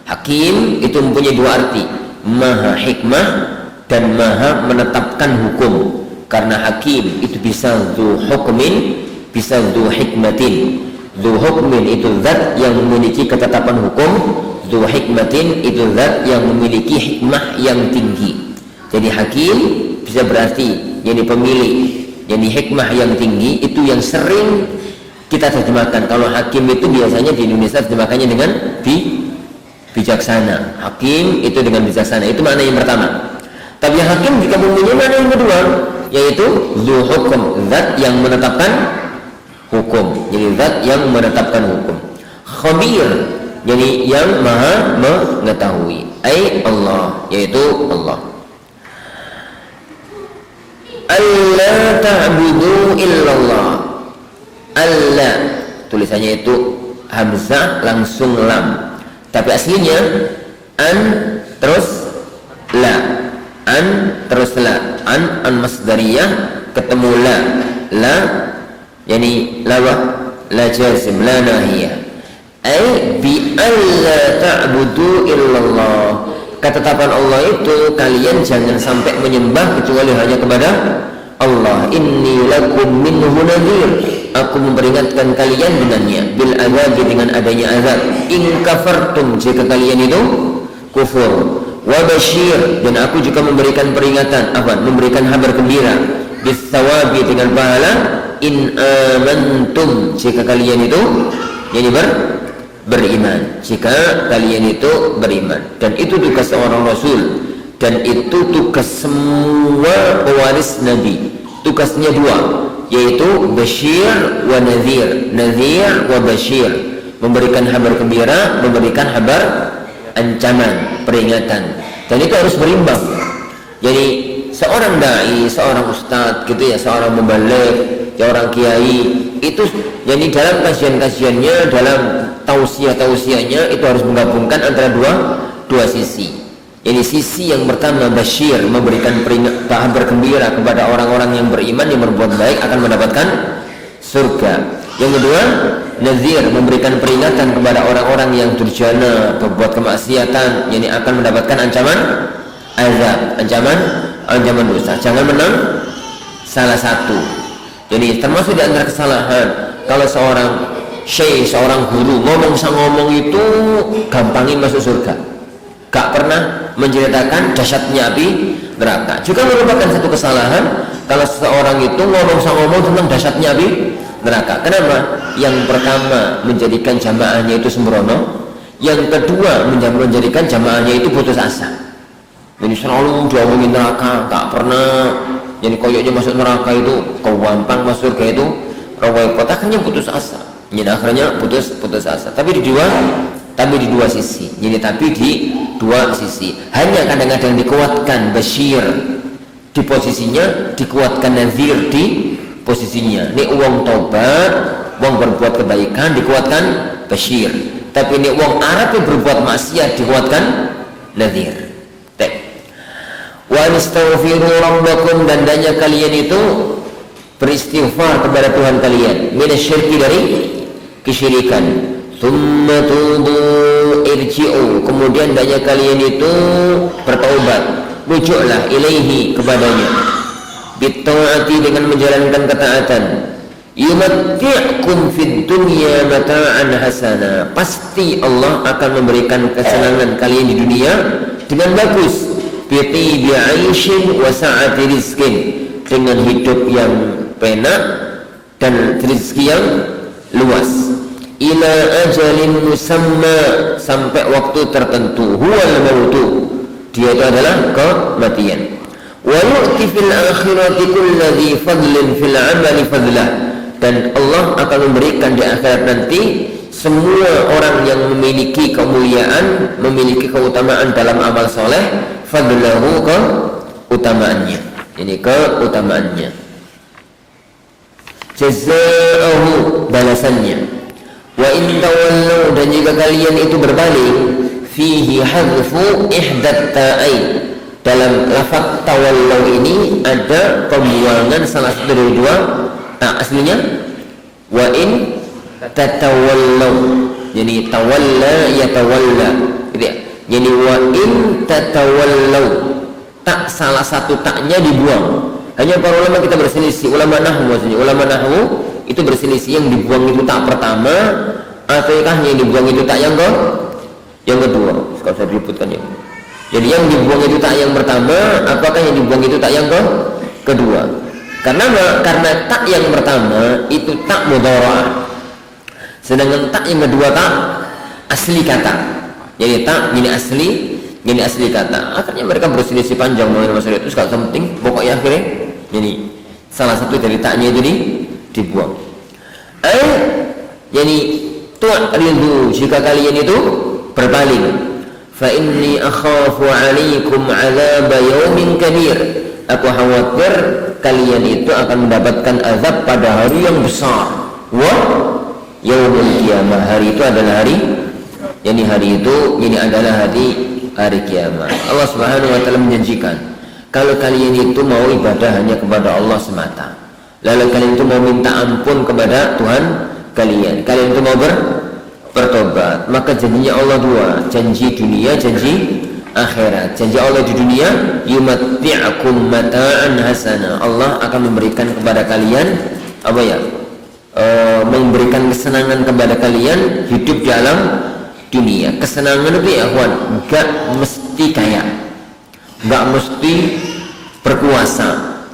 Hakim itu mempunyai dua arti, maha hikmah dan maha menetapkan hukum. Karena hakim itu bisa dzu hukmin, bisa dzu hikmatin. Dzu hukmin itu zat yang memiliki ketetapan hukum, dzu hikmatin itu zat yang memiliki hikmah yang tinggi. Jadi hakim bisa berarti jadi pemilik, jadi hikmah yang tinggi. Itu yang sering kita terjemahkan. Kalau hakim itu biasanya di Indonesia terjemahkannya dengan bijaksana. Hakim itu dengan bijaksana, itu makna yang pertama. Tapi hakim jika mempunyai makna yang kedua, yaitu dzu hukum, zat yang menetapkan hukum, jadi zat yang menetapkan hukum. Khabir, jadi yang maha mengetahui, ai Allah, yaitu Allah. Alla ta'budu illallah. Alla, tulisannya itu hamzah langsung lam, tapi aslinya an terus la, an terus la, an masdariyah ketemu la, yani la jazim, la nahiyah. Ai bi alla ta'budu illallah, ketetapan Allah itu kalian jangan sampai menyembah kecuali hanya kepada Allah. Inni lakum minhu nadhir, aku memperingatkan kalian dengannya, bil azab, dengan adanya azab. In kafartum, jika kalian itu kufur. Wa basyir, dan aku juga memberikan peringatan, memberikan kabar gembira, bis thawabi, dengan pahala. In amantum, jika kalian itu jadi beriman, jika kalian itu beriman. Dan itu tugas seorang rasul, dan itu tugas semua pewaris nabi. Tugasnya dua, yaitu basyir wa nadhir, nadhir wa basyir, memberikan kabar gembira, memberikan kabar ancaman, peringatan. Dan itu harus berimbang. Jadi seorang dai, seorang ustadz gitu ya, seorang mubaligh, seorang kiai, itu jadi dalam kajian-kajiannya, dalam tausiah-tausiahnya itu harus menggabungkan antara dua sisi. Jadi sisi yang pertama basyir, memberikan kabar gembira kepada orang-orang yang beriman, yang berbuat baik akan mendapatkan surga. Yang kedua nadhir, memberikan peringatan kepada orang-orang yang durjana, berbuat kemaksiatan, yang akan mendapatkan ancaman azab, ancaman dosa. Jangan menang salah satu. Jadi termasuk di antara kesalahan kalau seorang syekh, seorang guru ngomong itu gampangin masuk surga, gak pernah menceritakan dahsyatnya api neraka. Juga merupakan satu kesalahan kalau seseorang itu ngomong tentang dahsyatnya api neraka. Kenapa? Yang pertama menjadikan jamaahnya itu sembrono, yang kedua menjadikan jamaahnya itu putus asa. Jadi selalu diomongin neraka, gak pernah. Jadi koyoknya masuk neraka itu, kau gampang masuk surga itu repot, akhirnya putus asa. Jadi akhirnya putus asa. Tapi di dua sisi. Jadi tapi di dua sisi. Hanya kadang-kadang dikuatkan basyir di posisinya, dikuatkan nadhir di posisinya. Ini uang taubat, uang berbuat kebaikan dikuatkan basyir. Tapi ini uang Arab yang berbuat maksiat dikuatkan nadhir. Wa astaghfiru rabbakum, dan hendaknya kalian itu beristighfar kepada Tuhan kalian, minasyirki, dari kesyirikan. Tsumma tubu irji'u, kemudian hendaknya kalian itu bertaubat, rujuklah ilaihi, kepadanya, bitta'ati, dengan menjalankan ketaatan. Yumatti'kum fid dunya mata'an hasana, pasti Allah akan memberikan kesenangan kalian di dunia dengan bagus. Bi aishin wa sa'ati rizkin, dengan hidup yang penak dan rezeki yang luas. Ila ajalin musamma, sampai waktu tertentu. Huwal mautu, dia itu adalah kematian. Wa yu'ti fil akhirati kulli fadlin fil amali fadlah, dan Allah akan memberikan di akhirat nanti semua orang yang memiliki kemuliaan, memiliki keutamaan dalam amal soleh, fadlahu, keutamaannya, ini keutamaannya, jazaahu, balasannya. Wa in tawallu, dan jika kalian itu berbalik, fihi hadfu ihdat ta'ain, dalam lafaz tawallu ini ada pembuangan salah satu dari dua ta aslinya. Wa in tatawallu, jadi tawalla yatawalla gitu ya. Jadi wa in tatawallu, tak salah satu taknya dibuang. Hanya para ulama kita berselisih, ulama nahwu maksudnya, ulama nahwu itu berselisih, yang dibuang itu tak pertama ataukah yang dibuang itu tak yang kedua. Kalau saya ributkan ya. Jadi yang dibuang itu tak yang pertama, apakah yang dibuang itu tak yang kedua? Karena tak yang pertama itu tak mudhara'ah, sedangkan tak yang kedua tak asli kata. Jadi tak ini asli kata. Akhirnya mereka berselisih panjang mengenai masalah itu, sekali penting pokoknya akhirnya jadi salah satu dari taknya itu dibuang. Jadi tu'ridu, jika kalian itu berpaling, fa inni akhafu 'alaikum 'adzab yaumin kabir, aku khawatir kalian itu akan mendapatkan azab pada hari yang besar. Wa yaumul qiyamah, hari itu adalah hari hari kiamat. Allah Subhanahu wa taala menjanjikan, kalau kalian itu mau ibadah hanya kepada Allah semata, lalu kalian itu mau minta ampun kepada Tuhan kalian itu mau bertobat, maka janjinya Allah dua, janji dunia, janji akhirat. Janji Allah di dunia, yumatti'akum mata'an hasana, Allah akan memberikan kepada kalian memberikan kesenangan kepada kalian hidup di alam dunia. Kesenangan itu ya kawan, enggak mesti kaya, enggak mesti berkuasa,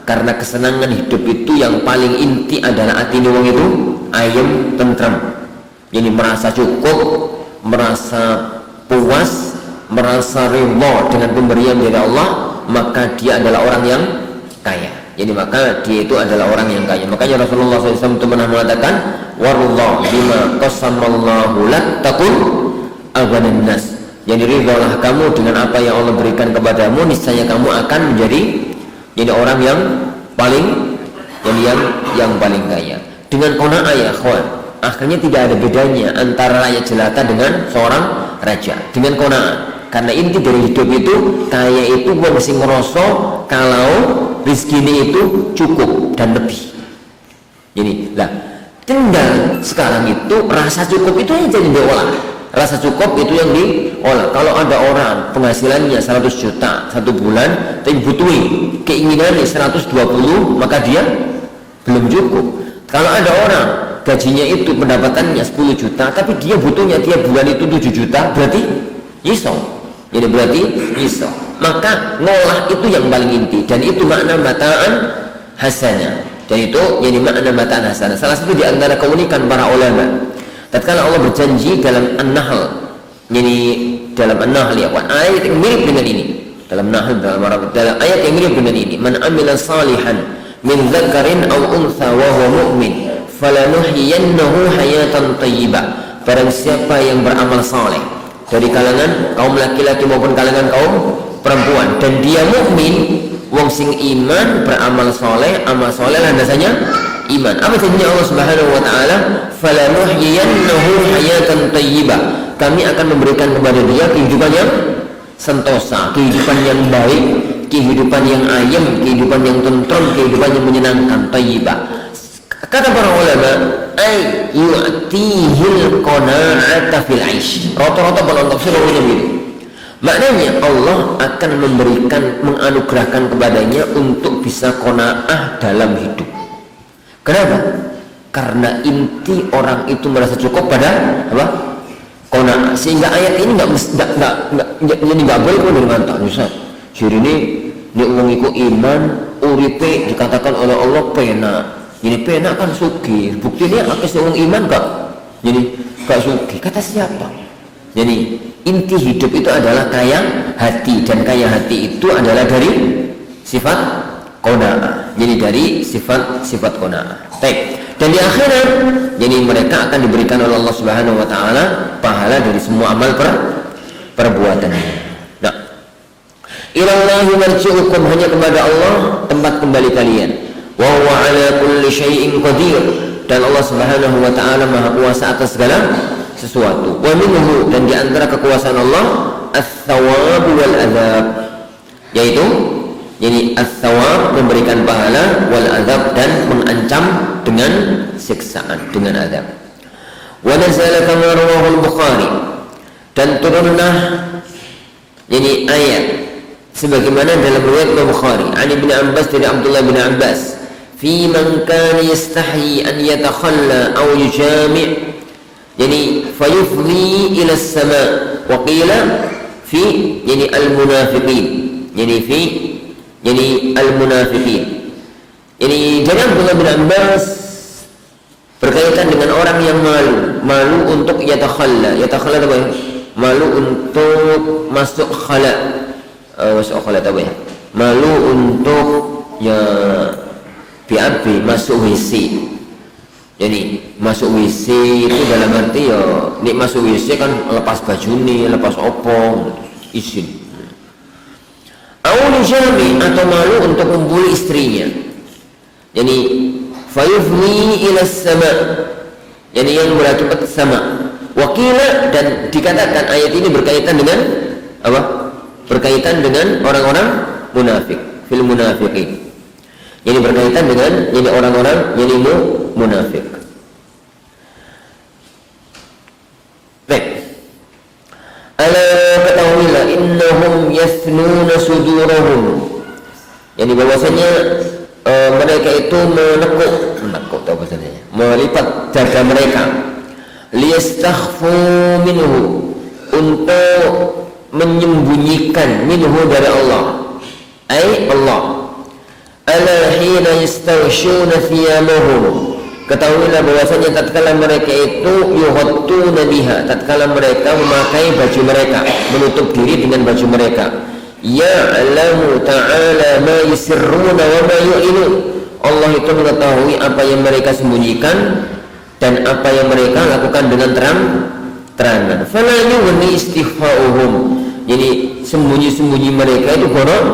karena kesenangan hidup itu yang paling inti adalah hati wong itu ayem, tentram. Jadi merasa cukup, merasa puas, merasa ridha dengan pemberian dari Allah, maka dia adalah orang yang kaya. Jadi maka dia itu adalah orang yang kaya. Makanya Rasulullah SAW itu pernah mengatakan, warullah bima qasamallahu lak takun aghanan nas. Jadi ridhalah kamu dengan apa yang Allah berikan kepadamu, niscaya kamu akan jadi orang yang paling yang paling kaya. Dengan qanaah ya kawan, akhirnya tidak ada bedanya antara rakyat jelata dengan seorang raja. Dengan qanaah, karena inti dari hidup itu kaya itu wong sing ngrasa kalau rezekine itu cukup dan lebih. Jadi lah, tinggal sekarang itu rasa cukup itu yang jadi diolah. Rasa cukup itu yang diolah. Kalau ada orang penghasilannya 100 juta satu bulan, tapi butuh keinginannya 120, maka dia belum cukup. Kalau ada orang gajinya itu pendapatannya 10 juta, tapi dia butuhnya tiap bulan itu 7 juta, berarti iso. Jadi berarti iso. Maka ngolah itu yang paling inti, dan itu makna mata'an hasanah. Dan itu jadi makna mata'an hasanah. Salah satu di antara keunikan para ulama, tatkala Allah berjanji dalam An-Nahl, jadi dalam An-Nahl ya, ayat yang mirip dengan ini. Dalam Nahl, dalam ayat yang mirip dengan ini, man amila salihan min dzakarin aw untha wa huwa mu'min falanuhyiyannahu hayatan thayyibah. Barang siapa yang beramal saleh dari kalangan kaum laki-laki maupun kalangan kaum perempuan, dan dia mukmin, wong sing iman, beramal soleh, amal soleh landasannya iman. Apa janjinya Allah Subhanahu wa taala? Falanuhyiyannahu hayatan thayyibah. Kami akan memberikan kepada dia kehidupan yang sentosa, kehidupan yang baik, kehidupan yang ayem, kehidupan yang tentram, kehidupan yang menyenangkan, thayyibah. Kata para ulama, ay yu'tihil qana'ata fil 'aish. Rata-rata penonton tafsir ngomongnya begini. Maknanya Allah akan memberikan, menganugerahkan kepadanya untuk bisa qanaah dalam hidup. Kenapa? Karena inti orang itu merasa cukup pada apa? Qanaah. Sehingga ayat ini nggak boleh kalau dari mantap. Misal, jadi ini wong iku iman, uripe dikatakan oleh Allah pena. Jadi pena kan sugih. Buktinya akeh wong iman gak? Jadi gak sugih. Kata siapa? Jadi inti hidup itu adalah kaya hati, dan kaya hati itu adalah dari sifat qanaah. Jadi dari sifat qanaah. Baik. Dan di akhirat, jadi mereka akan diberikan oleh Allah Subhanahu wa taala pahala dari semua amal perbuatannya. Nah, ilallahi marji'ukum, hanya kepada Allah tempat kembali kalian. Wa huwa 'ala kulli syai'in qadir, dan Allah Subhanahu wa taala Maha Kuasa atas segala sesuatu. Wa minhu, dan di antara kekuasaan Allah ats-tsawab wal adzab, yaitu jadi ats-tsawab memberikan pahala, wal adzab dan mengancam dengan siksaan, dengan azab. Wa nazala kama rawahu al-Bukhari, dan turunlah jadi ayat sebagaimana dalam riwayat Bukhari, an Ibnu Abbas dari Abdullah bin Abbas, fi man kana yastahi an yatakhalla aw yujami', jadi fayufli ila as-sama', wa qila fi jadi al-munafiqin, jadi fi jadi al-munafiqin. Jadi dari Abdullah bin Abbas berkaitan dengan orang yang malu untuk yatakhalla apa ya? Malu untuk masuk khala. Masuk khala apa ya? Malu untuk ya BAB, masuk WC. Jadi masuk WC itu dalam arti ya, nek masuk WC kan lepas baju nih, lepas opong, izin. Awal jami, atau malu untuk kumpul istrinya. Jadi fayufni ila sama, jadi yang berakibat sama. Wakila, dan dikatakan ayat ini berkaitan dengan apa? Berkaitan dengan orang-orang munafik, fil munafiqin. Jadi berkaitan dengan jadi orang-orang jadi munafik. Baik. Ala ketahuilah innahum yathnuna sudurahum. Jadi bahwasanya mereka itu menekuk tahu bahasanya, melipat dada mereka, liyastakhfu minhu, untuk menyembunyikan minhu dari Allah, ay Allah. Ala hina yastaghshuna thiyabahum, ketahuilah bahwasanya tatkala mereka itu yuhattuna biha, tatkala mereka memakai baju mereka, menutup diri dengan baju mereka. Ya'lamu ta'ala ma yusirruna wa ma yu'linun, Allah itu mengetahui apa yang mereka sembunyikan dan apa yang mereka lakukan dengan terang-terangan. Fala yughni istighfa'uhum, jadi sembunyi-sembunyi mereka itu konon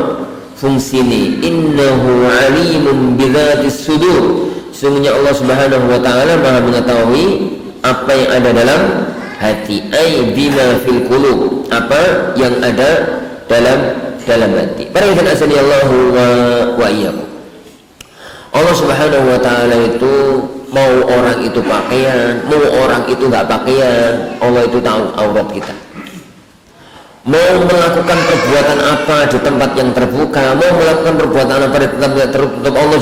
fungsi ini. Innahu alimun bidzatis sudur, sungguhnya Allah Subhanahu wa taala Maha mengetahui apa yang ada dalam hati, ay bima fil qulub, apa yang ada dalam hati. Para ikhwan asanillahu wa iyyakum. Allah Subhanahu wa taala itu mau orang itu pakaian, mau orang itu enggak pakaian, Allah itu tahu aurat kita. Mau melakukan perbuatan apa di tempat yang terbuka, mau melakukan perbuatan apa di tempat yang tertutup, Allah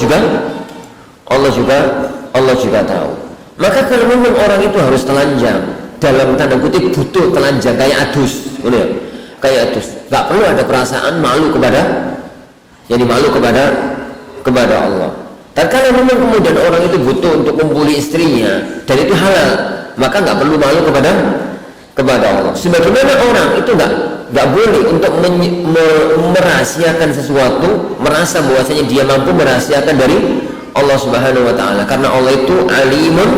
juga tahu. Maka kalau memang orang itu harus telanjang, dalam tanda kutip butuh telanjang kayak adus, kayak adus, nggak perlu ada perasaan malu kepada Allah. Dan kalau memang kemudian orang itu butuh untuk kumpuli istrinya dan itu halal, maka nggak perlu malu kepada Allah. Sebagaimana orang itu nggak boleh untuk merahasiakan sesuatu, merasa bahwasanya dia mampu merahasiakan dari Allah Subhanahu wa taala, karena Allah itu alimun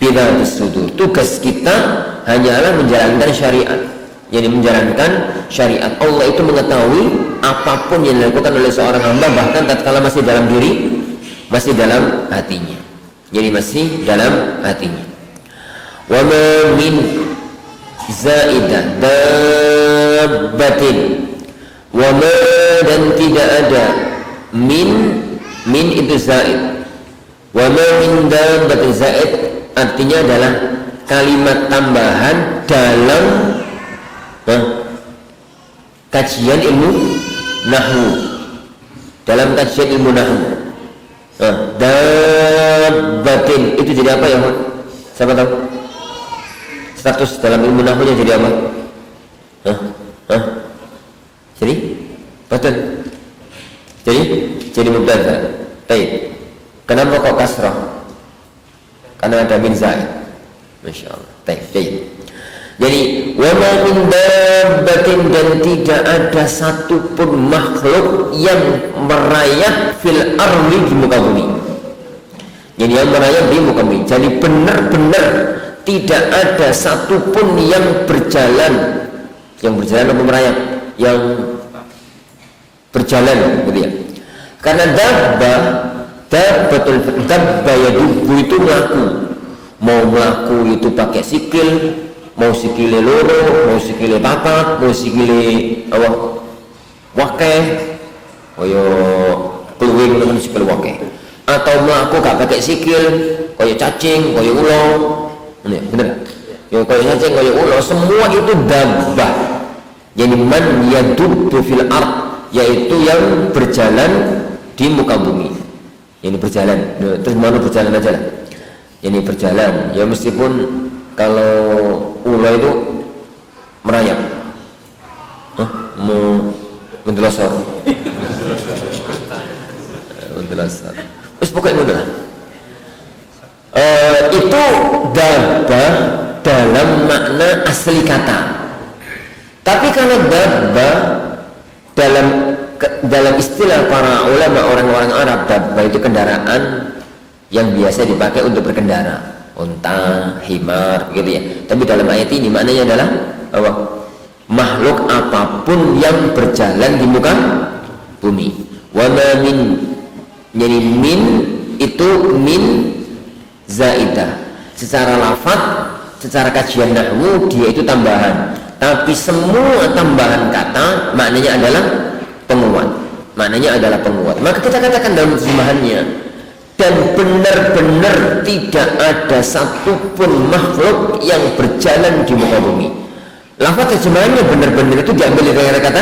bidzatis sudur. Tugas kita hanyalah menjalankan syariat. Jadi menjalankan syariat. Allah itu mengetahui apapun yang dilakukan oleh seorang hamba, bahkan tatkala masih dalam diri, masih dalam hatinya. Jadi masih dalam hatinya. Wa ma min zaidah dabbatin, wa ma, dan tidak ada min itu zaid, Wa ma min dabbatin zaid artinya adalah kalimat tambahan dalam kajian ilmu nahwu. Dalam kajian ilmu nahwu. Dabbatin itu jadi apa ya, Pak? Siapa tahu? Status dalam ilmu nahwunya jadi apa? Jadi betul. Jadi mubtada. Baik. Kenapa kok kasrah? Karena ada min zaid. Masyaallah. Baik. Jadi wa ma min dabbatin dan tidak ada satupun makhluk yang merayap fil ardi di muka bumi. Jadi yang merayap di muka bumi. Jadi benar-benar tidak ada satupun yang berjalan atau merayap, yang berjalan gitu ya. Karena dabbatul dabba yadubu itu mau melaku itu pakai sikil, mau sikile loro, mau sikile papat, mau sikile wakeh, koyo kluwing dengan sikil wakeh, atau melaku gak pakai sikil, koyo cacing, koyo ulo, ini bener, ya koyo cacing, koyo ulo, semua itu dabbah. Jadi man yadubu fil ard, yaitu yang berjalan di muka bumi. Ini berjalan, terus mana berjalan aja lah. Ini berjalan, ya meskipun kalau ular itu merayap, mendelosor, terus pokoknya itu lah. Itu dabbah dalam makna asli kata. Tapi kalau dabbah dalam istilah para ulama orang-orang Arab, dabbah itu kendaraan yang biasa dipakai untuk berkendara, unta, himar, gitu ya. Tapi dalam ayat ini maknanya adalah apa? Makhluk apapun yang berjalan di muka bumi. Wa ma min, jadi min itu min zaidah. Secara lafaz, secara kajian nahwu dia itu tambahan. Tapi semua tambahan kata maknanya adalah penguat. Maka kita katakan dalam terjemahannya, dan benar-benar tidak ada satupun makhluk yang berjalan di muka bumi. Lafaz terjemahannya benar-benar itu diambil dari kata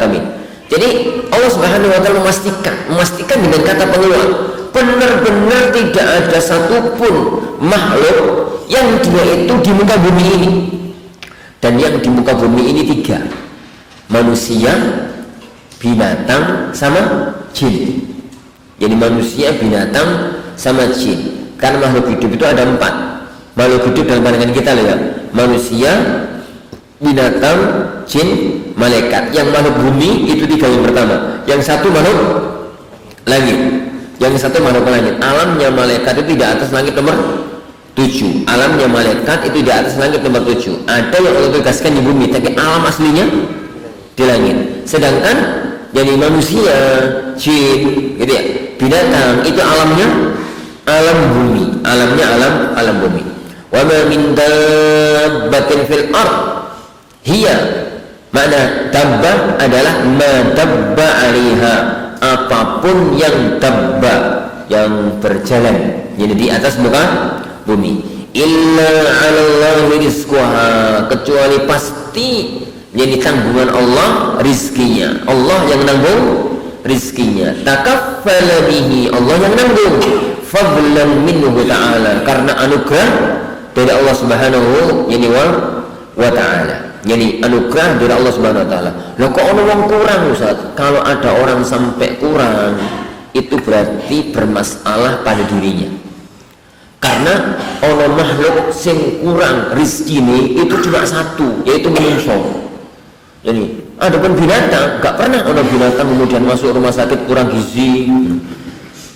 min. Jadi Allah Subhanahu wa taala memastikan dengan kata penguat, benar-benar tidak ada satupun makhluk yang dia itu di muka bumi ini. Dan yang di muka bumi ini 3: manusia, binatang, sama jin. Jadi manusia, binatang, sama jin. Karena makhluk hidup itu ada 4 makhluk hidup dalam pandangan kita loh ya. Manusia, binatang, jin, malaikat. Yang makhluk bumi itu 3 yang pertama. Yang satu makhluk langit. Alamnya malaikat itu di atas langit nomor 7. Alamnya malaikat itu di atas langit nomor 7. Ada yang Allah tugaskan di bumi, tapi alam aslinya di langit. Sedangkan jadi manusia, jin, gitu ya, binatang itu alamnya alam bumi, alam bumi. Wa ma min dabbatin fil ard hiya, makna dabbah adalah ma dabba 'alaiha, apapun yang dabba, yang berjalan, jadi di atas muka bumi. Illa 'alallahi rizquha, kecuali pasti jadi tanggungan Allah rizkinya. Allah yang nanggung rizkinya. Takaffala bihi, Allah yang nanggung. Fadlan minhu ta'ala, karena anugerah dari Allah Subhanahu wa ta'ala. Jadi anugerah dari Allah Subhanahu wa ta'ala. Loh kok orang kurang, Ustaz? Kalau ada orang sampai kurang, itu berarti bermasalah pada dirinya. Karena orang makhluk sing kurang rizkine itu cuma satu, yaitu manusia. Jadi ada pun binatang, gak pernah orang binatang kemudian masuk rumah sakit kurang gizi.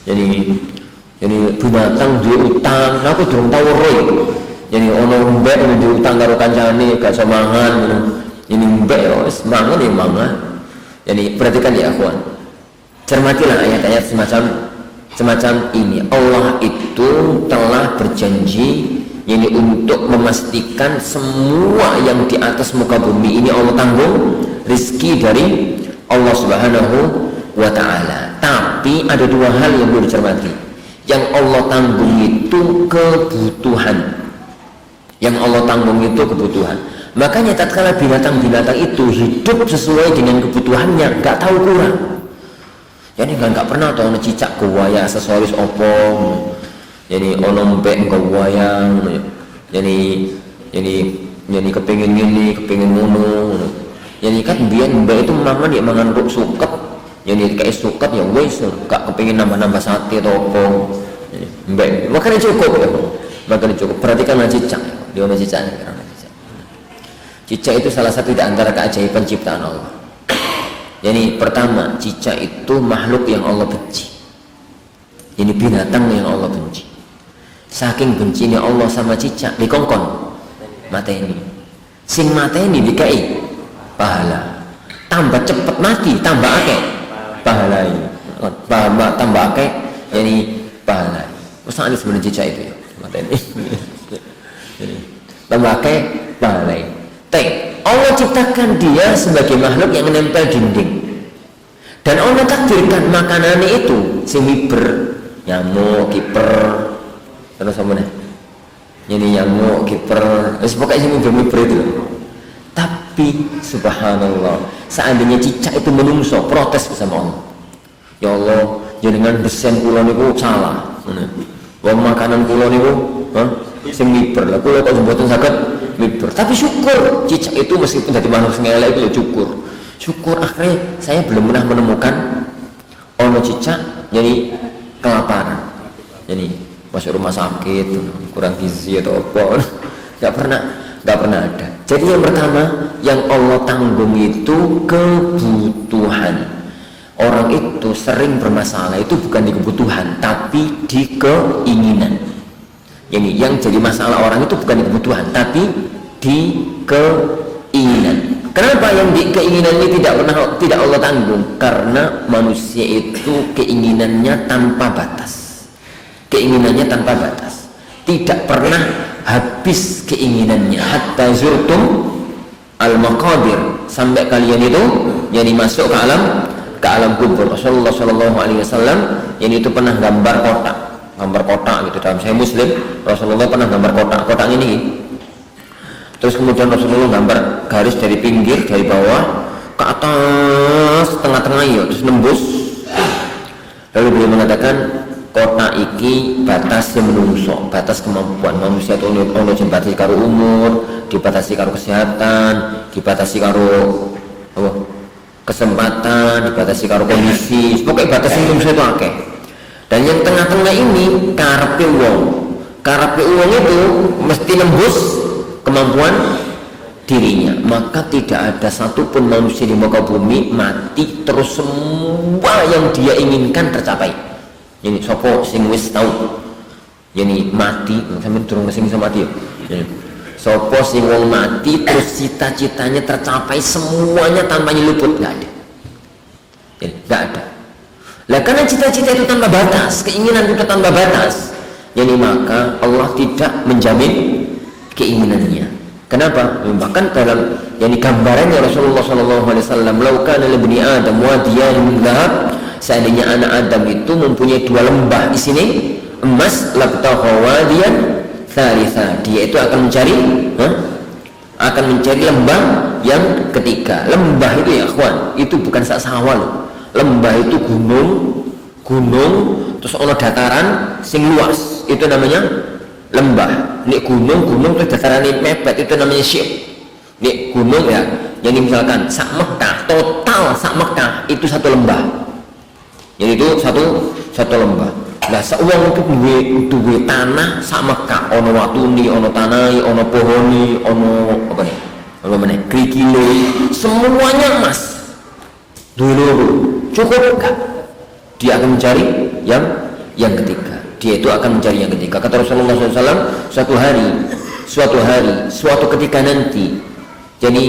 Jadi binatang dia utang, aku durung tahu roy. Jadi orang mbek dia utang karo kancane gak semangan. Ini mbek wis mangan ya mangan. Jadi perhatikan ya akhwan. Cermatilah ayat-ayat semacam ini. Allah itu telah berjanji ini untuk memastikan semua yang di atas muka bumi ini Allah tanggung rizki dari Allah Subhanahu wa ta'ala. Tapi ada dua hal yang perlu dicermati. Yang Allah tanggung itu kebutuhan. Yang Allah tanggung itu kebutuhan. Makanya tatkala binatang-binatang itu hidup sesuai dengan kebutuhannya, nggak tahu kurang. Jadi nggak pernah tahu cicak gawaya aksesoris opong. Jadi ono mbek gawaya. Jadi kepengin ini, kepengin ngono. Jadi kan biyen mbak itu mama dia mangan ruk suket. Jadi kayak suket ya wis gak kepengin nambah-nambah sate atau opong. Mbak makanya cukup ya. Makanya cukup. Perhatikan cicak. Dia ono cicak. Cicak itu salah satu di antara keajaiban ciptaan Allah. Jadi pertama, cicak itu makhluk yang Allah benci. Ini binatang yang Allah benci. Saking bencinya Allah sama cicak, dikongkon mateni. Sing mateni dikai pahala. Tambah cepet mati, tambah akeh pahala ini. Tambah akeh, jadi pahala. Usah sebenarnya cicak itu ya, mateni. Tambah akeh pahala. Allah ciptakan dia sebagai makhluk yang menempel dinding, dan Allah takdirkan makanannya itu sing hiber, nyamuk, kiper, terus apa nih? Ini nyamuk, kiper, pokoknya sing hiber itu. Tapi subhanallah, seandainya cicak itu menungso protes sama Allah, ya Allah, jenengan desain kula niku salah. Wong makanan kula niku, sing hiber lah, kula kok mboten saged miber. Tapi syukur cicak itu meskipun jadi makhluk sing elek itu syukur akhirnya saya belum pernah menemukan ono cicak jadi kelaparan, jadi masuk rumah sakit kurang gizi atau apa. nggak pernah ada. Jadi yang pertama yang Allah tanggung itu kebutuhan. Orang itu sering bermasalah itu bukan di kebutuhan tapi di keinginan. Ini yang jadi masalah orang itu bukan di kebutuhan tapi di keinginan. Kenapa yang di keinginan ini tidak Allah tanggung? Karena manusia itu keinginannya tanpa batas. Keinginannya tanpa batas. Tidak pernah habis keinginannya. Hatta zurtum al-maqabir, sampai kalian itu jadi masuk ke alam kubur. Rasulullah SAW yang itu pernah gambar kotak gitu dalam Sahih Muslim. Rasulullah pernah gambar kotak ini. Terus kemudian Rasulullah gambar garis dari pinggir, dari bawah ke atas, tengah-tengah ya, terus nembus. Lalu beliau mengatakan kotak iki batas yang menungso, batas kemampuan manusia itu ono dibatasi karo umur, dibatasi karo kesehatan, dibatasi karo kesempatan, dibatasi karo kondisi. Pokoknya batas yang menungso itu akeh. Dan yang tengah-tengah ini karepe wong itu mesti nembus kemampuan dirinya. Maka tidak ada satupun manusia di muka bumi mati terus semua yang dia inginkan tercapai. Ini sopo sing wis tahu yani mati sampe durung sing iso mati ya. Sopo sing wong mati terus cita-citanya tercapai semuanya tanpa nyeluput, nggak ada. Jadi nggak ada. Lah karena cita-cita itu tanpa batas, keinginan itu tanpa batas, jadi maka Allah tidak menjamin keinginannya. Kenapa? Bahkan dalam yang gambarannya Rasulullah SAW, "Lau kana libni Adam wadiyan min dhahab", seandainya anak Adam itu mempunyai dua lembah isinya emas, labtagha wadiyan thalitha, dia itu akan mencari lembah yang ketiga. Lembah itu ya ikhwan, itu bukan sak sawah loh. Lembah itu gunung terus ono dataran sing luas, itu namanya lembah. Nek gunung terus dataran ini mepet, itu namanya syib. Nek gunung ya, jadi misalkan sak Mekah, total sak Mekah itu satu lembah. Jadi itu satu lembah. Lah seuang itu duwe tanah sak Mekah, ono watuni, ono tanai, ono pohoni, ono apa nih? Apa meneh? Krikile, semuanya emas. Dulu cukup enggak? Dia akan mencari yang ketiga. Dia itu akan mencari yang ketiga. Kata Rasulullah SAW, suatu ketika nanti, jadi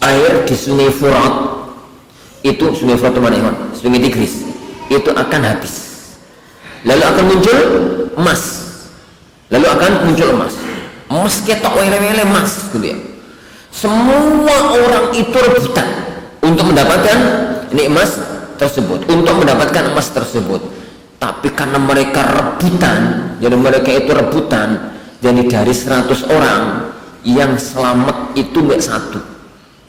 air di Sungai Furat itu, Sungai Furat itu mana? Sungai Tigris itu akan habis. Lalu akan muncul emas. Emas ketok wele-wele emas, gitu ya. Semua orang itu rebutan untuk mendapatkan ini emas tersebut, untuk mendapatkan emas tersebut. Tapi karena mereka rebutan, jadi mereka itu rebutan, jadi dari 100 orang yang selamat itu nggak satu,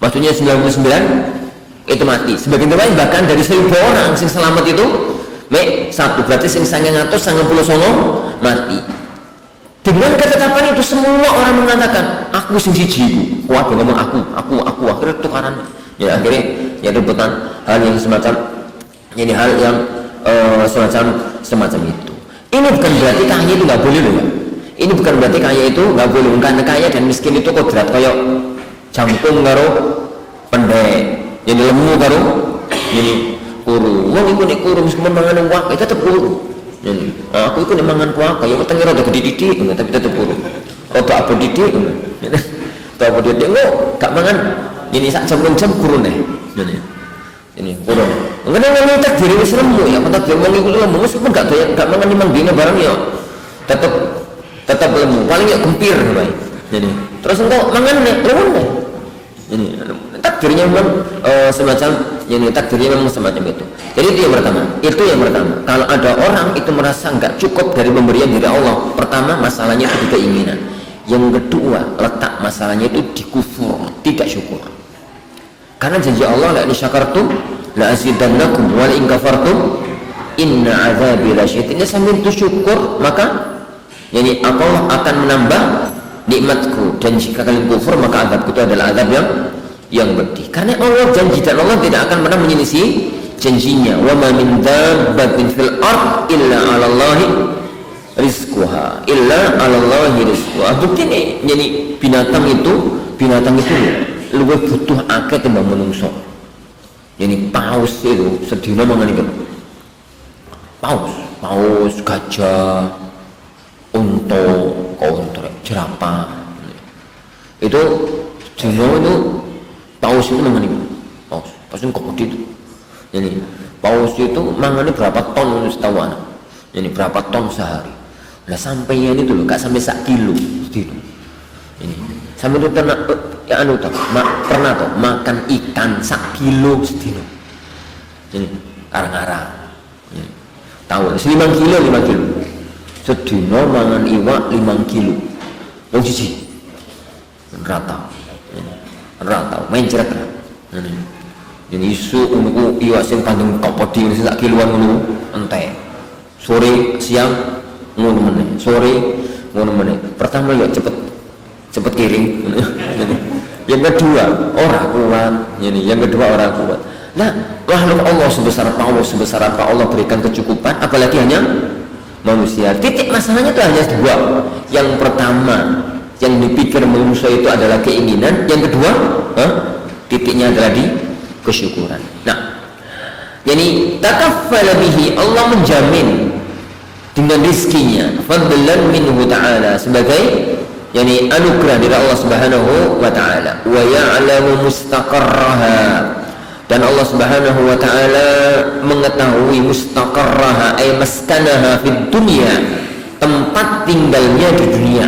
maksudnya 99 itu mati. Sebagian lain bahkan dari 1000 orang yang selamat itu mek satu, berarti sing 999 mati. Dengan ketetapan itu semua orang mengatakan aku sing siji, kuat ngomong aku akhirnya tukaran. Ya akhirnya ya rebutan hal yang semacam ini, hal yang semacam itu. Ini bukan berarti kaya itu nggak boleh loh ya. Ini bukan berarti kaya itu nggak boleh. Karena kaya dan miskin itu kodrat kayak jangkung karo pendek, jadi lemu karo jadi kuru. Wong iku nek kuru meskipun mangan wak itu tetep kuru. Jadi aku iku nek mangan wak kaya wetenge rada gede didik tapi tetep kuru. Rada apa didik. Tak apa didik gak mangan ini sak jam kuru nih. Jadi ini kuru. Mungkin yang tak diri wis lemu ya, tak dia wong iku lemu meskipun gak mangan 5 dina barang ya tetap lemu, paling ya gempir bae. Jadi terus engko mangan nek lemu nih. Ini takdirnya memang semacam ini, takdirnya memang semacam itu. Jadi itu yang pertama. Kalau ada orang itu merasa nggak cukup dari pemberian dari Allah, pertama masalahnya itu di keinginan. Yang kedua, letak masalahnya itu di kufur, tidak syukur. Karena janji Allah, la in syakartum la azidannakum wa la in kafartum inna azabi lasyadid. Sambil itu syukur, maka yani Allah akan menambah nikmatku, dan jika kalian kufur maka azabku itu adalah azab yang pedih. Karena Allah janji dan Allah tidak akan pernah menyelisih janjinya. Wa ma min dabbatin fil ard illa 'ala Allahi rizquha Bukti nih, jadi binatang itu lebih butuh akeh timbang menungso. Jadi paus itu sedina mangan iku. Paus, gajah, unta, jerapah. Itu sedina itu paus itu mangan iku. Paus itu kok gede itu. Jadi paus itu mangannya berapa ton setahun. Jadi berapa ton sehari. Nah sampainya itu loh, gak sampai 1 kilo sedina. Ini sampai itu pernah makan ikan 1 kilo sedina. Ini arang-arang. Tahu 5 kilo sedina mangan iwak 5 kilo. Wong siji rata mencret. Jadi isu untuk iwak sing kandung kok podi sing 1 kiloan ngono entek. Sore siang ngono meneh. Pertama ya cepet kiring. Yang kedua orang kuat. Nah, makhluk Allah sebesar apa Allah berikan kecukupan, apalagi hanya manusia. Titik masalahnya itu hanya 2. Yang pertama yang dipikir manusia itu adalah keinginan, yang kedua titiknya adalah di kesyukuran. Nah, jadi takaffala bihi, Allah menjamin dengan rizkinya, fadlan minhu ta'ala, sebagai yani anugerah dari Allah Subhanahu wa ta'ala. Wa ya'lamu mustaqarraha, dan Allah Subhanahu wa ta'ala mengetahui mustaqarraha ay maskanaha fid dunya, tempat tinggalnya di dunia,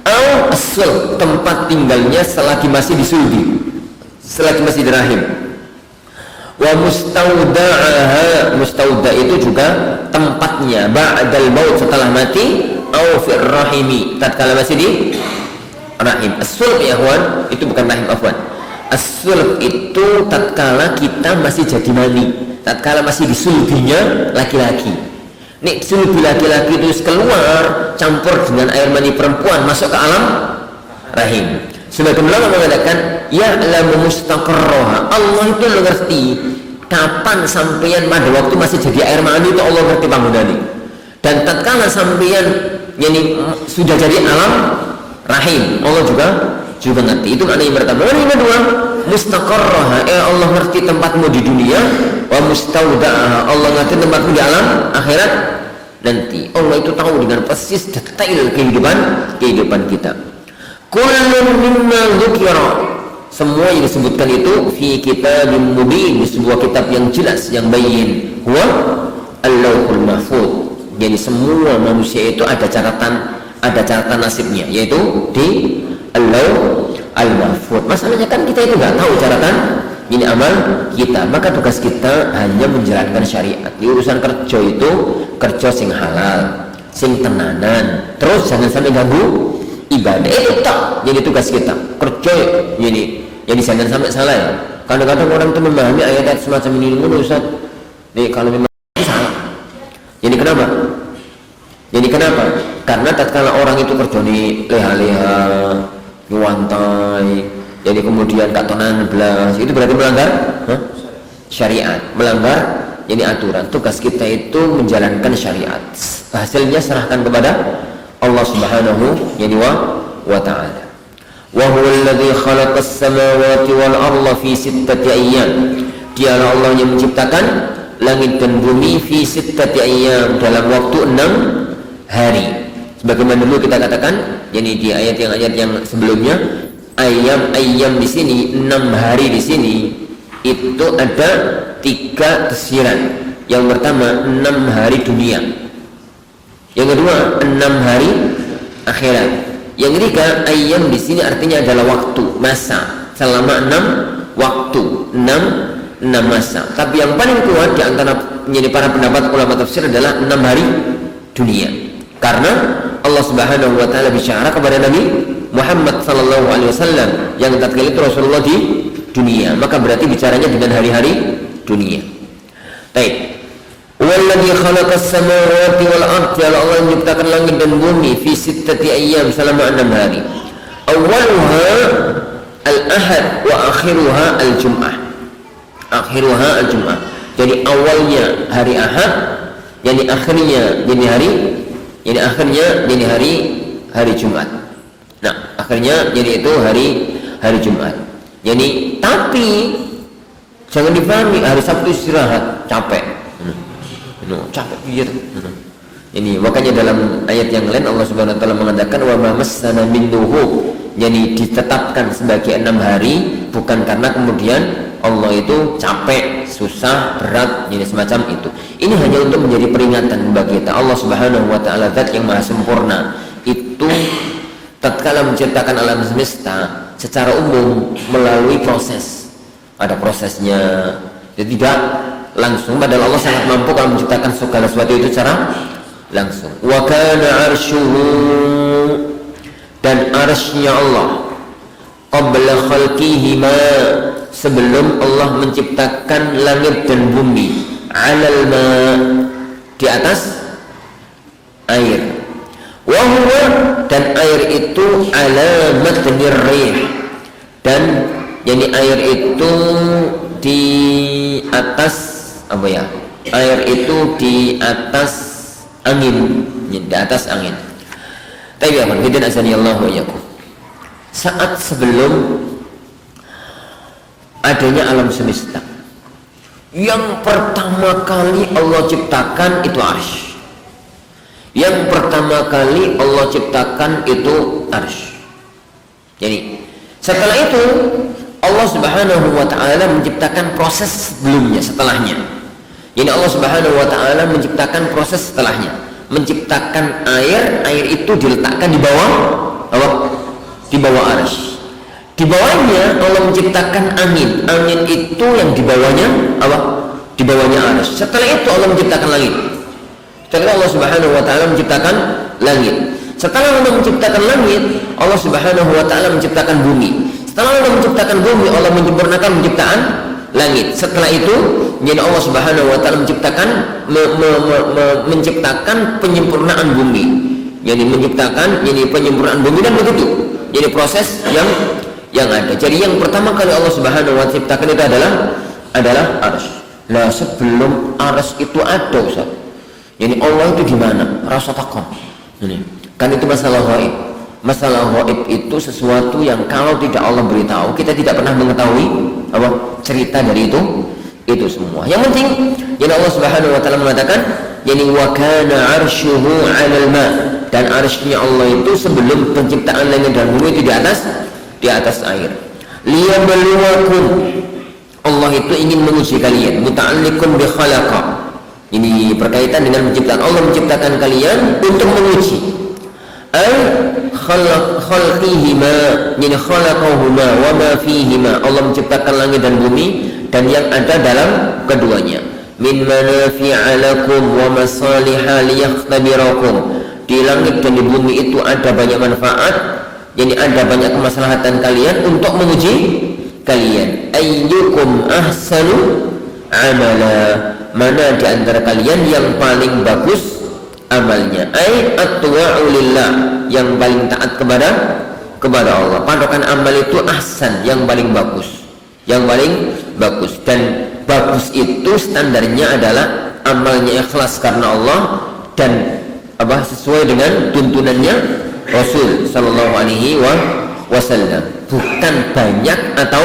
au asl, tempat tinggalnya selagi masih di sulbi, selagi masih di rahim. Wa mustaudaha, mustauda itu juga tempatnya ba'dal maut, setelah mati, au fir rahimi, tatkala masih di rahim. As-sulb ya ikhwan, itu bukan rahim afwan. As-sulb itu tatkala kita masih jadi mani, tatkala masih di sulbinya laki-laki. Nek sulbi laki-laki itu keluar campur dengan air mani perempuan masuk ke alam rahim. Sebagian ulama mengatakan ya'lamu mustaqarraha, Allah itu ngerti kapan sampeyan pada waktu masih jadi air mani itu Allah ngerti panggonane. Dan tatkala sampeyan yani sudah jadi alam rahim, Allah juga ngerti. Itu makna yang pertama. Yang kedua, mustaqarraha, Allah ngerti tempatmu di dunia, wa mustaudaha, Allah ngerti tempatmu di alam akhirat nanti. Allah itu tahu dengan persis detail kehidupan kita. Kullun mimma dzukira, semua yang disebutkan itu fi kitabim mubin, di sebuah kitab yang jelas, yang bayyin, huwa al-lauhul mahfuz. Jadi semua manusia itu ada catatan nasibnya, yaitu di al-lauh al-mahfuz. Masalahnya kan kita itu nggak tahu catatan ini amal kita. Maka tugas kita hanya menjalankan syariat. Di urusan kerja itu kerja sing halal, sing tenanan, terus jangan sampai ganggu ibadah. Itu tak jadi tugas kita. Kerja ini jadi jangan sampai salah ya. Kadang-kadang orang itu memahami ayat-ayat semacam ini Ustaz. Nih kalau memang salah. Jadi kenapa? Karena tatkala orang itu kerja di leha-leha, nyuantai, jadi kemudian katonan belas, itu berarti melanggar syariat, melanggar ini aturan. Tugas kita itu menjalankan syariat. Hasilnya serahkan kepada Allah Subhanahu wa ta'ala. Wa huwa alladhi khalaqas samawati wal arda fi sittati ayyam. Dialah Allah yang menciptakan langit dan bumi fi sittati ayyam, dalam waktu 6 hari. Sebagaimana dulu kita katakan, jadi di ayat yang sebelumnya, ayam di sini 6 hari di sini itu ada 3 tafsiran. Yang pertama 6 hari dunia. Yang kedua 6 hari akhirat. Yang ketiga ayam di sini artinya adalah waktu, masa, selama 6 waktu, 6 masa. Tapi yang paling kuat di antara menjadi para pendapat ulama tafsir adalah 6 hari dunia. Karena Allah Subhanahu wa taala bicara kepada Nabi Muhammad sallallahu alaihi wasallam yang tatkala itu Rasulullah di dunia, maka berarti bicaranya dengan hari-hari dunia. Baik. Walladzi khalaqas samawati wal ardi, Allah menciptakan langit dan bumi fi sittati ayyam, selama 6 hari. Awwaluha al-ahad wa akhiruha al-jum'ah. Akhiruha al-jum'ah. Jadi awalnya hari Ahad, jadi akhirnya jadi hari Jumat. Nah, akhirnya jadi itu hari Jumat. Jadi tapi jangan dipahami hari Sabtu istirahat, capek. Capek pikir. Ini makanya dalam ayat yang lain Allah Subhanahu wa taala mengatakan wa ma massana min lughub. Jadi ditetapkan sebagai 6 hari bukan karena kemudian Allah itu capek, susah, berat, jadi semacam itu. Ini hanya untuk menjadi peringatan bagi kita. Allah Subhanahu wa taala zat yang maha sempurna. Itu tatkala menciptakan alam semesta secara umum melalui proses. Ada prosesnya. Jadi tidak langsung, padahal Allah sangat mampu kalau menciptakan segala sesuatu itu secara langsung. Wa kana arshuhu, dan arsy-Nya Allah qabla khalqihi ma, sebelum Allah menciptakan langit dan bumi, 'alal ma, di atas air. Wa huwa, dan air itu alamat nirrih, dan jadi air itu di atas apa ya? Air itu di atas angin, di atas angin. Tapi apa? Bidin azani Allah wa iyyakum. Saat sebelum adanya alam semesta, yang pertama kali Allah ciptakan itu arsy. Yang pertama kali Allah ciptakan itu arsy. Jadi setelah itu Allah Subhanahu wa taala menciptakan proses sebelumnya, setelahnya. Jadi Allah Subhanahu wa taala menciptakan proses setelahnya, menciptakan air itu diletakkan di bawah apa? Di bawah arsy. Di bawahnya Allah menciptakan angin itu yang di bawahnya apa? Di bawahnya arsy. Setelah itu Allah menciptakan langit. Setelah Allah Subhanahu wa taala menciptakan langit. Setelah Allah menciptakan langit, Allah Subhanahu wa taala menciptakan bumi. Setelah Allah menciptakan bumi, Allah menyempurnakan penciptaan langit. Setelah itu, jadi Allah Subhanahu wa taala menciptakan penyempurnaan bumi. Jadi menciptakan penyempurnaan bumi dan begitu. Jadi proses yang ada. Jadi yang pertama kali Allah Subhanahu wa taala ciptakan itu adalah arsy. Nah, sebelum arsy itu ada, Ustaz. Jadi Allah itu di mana? Rasa takon. Ini. Kan itu masalah gaib. Masalah gaib itu sesuatu yang kalau tidak Allah beritahu, kita tidak pernah mengetahui apa cerita dari itu semua. Yang penting, jadi Allah Subhanahu wa taala mengatakan, yani wa kana 'arshuhu 'alal ma, dan arsy-Nya Allah itu sebelum penciptaan langit dan bumi itu di atas air. Liyabluwakum, Allah itu ingin menguji kalian, muta'alliqun bi khalaqa. Ini berkaitan dengan penciptaan. Allah menciptakan kalian untuk menguji. ay khalqihima, yani khalaqahuma wa ma fihima. Allah menciptakan langit dan bumi dan yang ada dalam keduanya. Min manafi'a lakum wa masaliha liyaktabirakum. Di langit dan di bumi itu ada banyak manfaat, yani ada banyak kemaslahatan kalian untuk menguji kalian. Ayyukum ahsanu amala, mana di antara kalian yang paling bagus amalnya. Ai atwa'u lillah, yang paling taat kepada Allah. Patokan amal itu ahsan, yang paling bagus, yang paling bagus. Dan bagus itu standarnya adalah amalnya ikhlas karena Allah dan sesuai dengan tuntunannya Rasul sallallahu alaihi wasallam, bukan banyak atau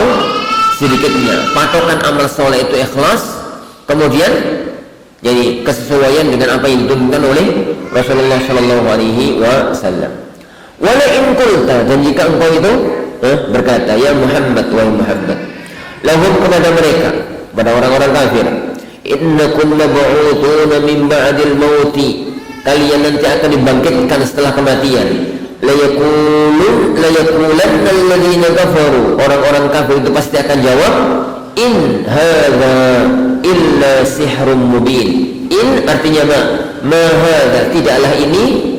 sedikitnya. Patokan amal soleh itu ikhlas, kemudian jadi kesesuaian dengan apa yang dituntunkan oleh Rasulullah sallallahu alaihi wasallam. Wala in qulta, dan jika engkau itu berkata, ya Muhammad, wahai Muhammad, lahum, kepada mereka, pada orang-orang kafir, innakum mab'utsuna min ba'dil mauti, kalian nanti akan dibangkitkan setelah kematian. La yaqulanna alladziina kafaru, orang-orang kafir itu pasti akan jawab, in hadza illa sihrun mubin. In artinya ma hadza, tidaklah ini,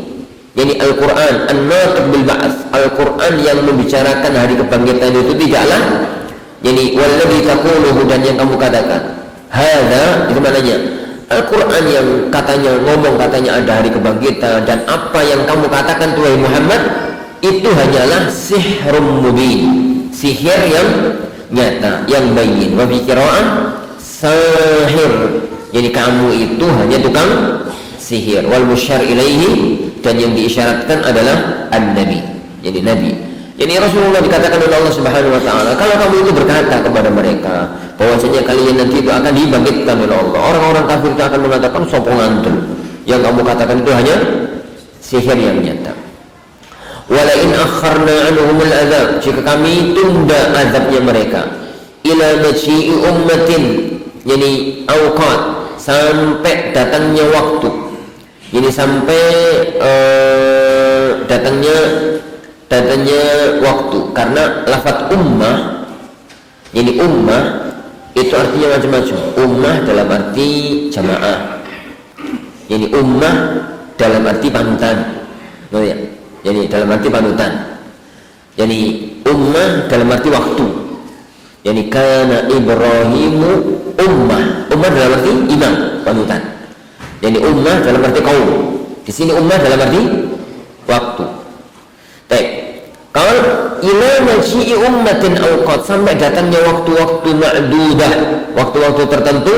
yani Al-Quran an-natiq bil ba'ts, Al-Quran yang membicarakan hari kebangkitan itu tidaklah, yani walladzi taquluhu, dan yang kamu katakan. Hadza itu maknanya Al-Quran yang katanya ngomong, katanya ada hari kebangkitan, dan apa yang kamu katakan wahai Muhammad itu hanyalah sihrun mubin, sihir yang nyata, yang bayyin. Wa fi qira'ah sahir, jadi kamu itu hanya tukang sihir. Wal musyar ilaihi, dan yang diisyaratkan adalah an-nabi, jadi nabi. Jadi Rasulullah dikatakan oleh Allah Subhanahu wa taala, kalau kamu itu berkata kepada mereka bahwasanya kalian nanti itu akan dibangkitkan oleh Allah, orang-orang kafir itu akan mengatakan sopongantul, yang kamu katakan itu hanya sihir yang nyata. Wala in akharna anhumul azab, jika kami tunda azabnya mereka, ila maji'i ummatin, yani awqat, sampai datangnya waktu, ini sampai datangnya waktu. Karena lafaz ummah, ini ummah itu artinya macam-macam. Ummah dalam arti jamaah, ini ummah dalam arti panutan, ya? Jadi dalam arti panutan. Jadi ummah dalam arti waktu. Jadi kana Ibrahimu ummah, ummah dalam arti imam, panutan. Jadi ummah dalam arti kaum. Di sini ummah dalam arti waktu. Baik. Kalau ila maji'i ummatin awqat, sampai datangnya waktu-waktu ma'dudah, waktu-waktu tertentu,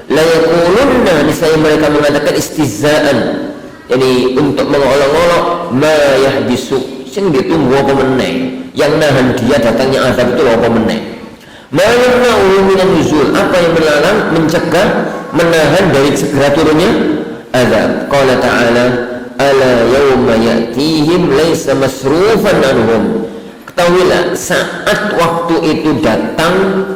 la yaqulunna, niscaya mereka mengatakan istihza'an, jadi untuk mengolok-olok, ma yahdisu, sing ditunggu apa meneh, yang nahan dia datangnya azab itu apa meneh. Ma yamna'u minan nuzul, apa yang melarang, mencegah, menahan dari segera turunnya azab. Qala ta'ala, ala yawma ya'tihim laysa masrufan anhum, ketahuilah saat waktu itu datang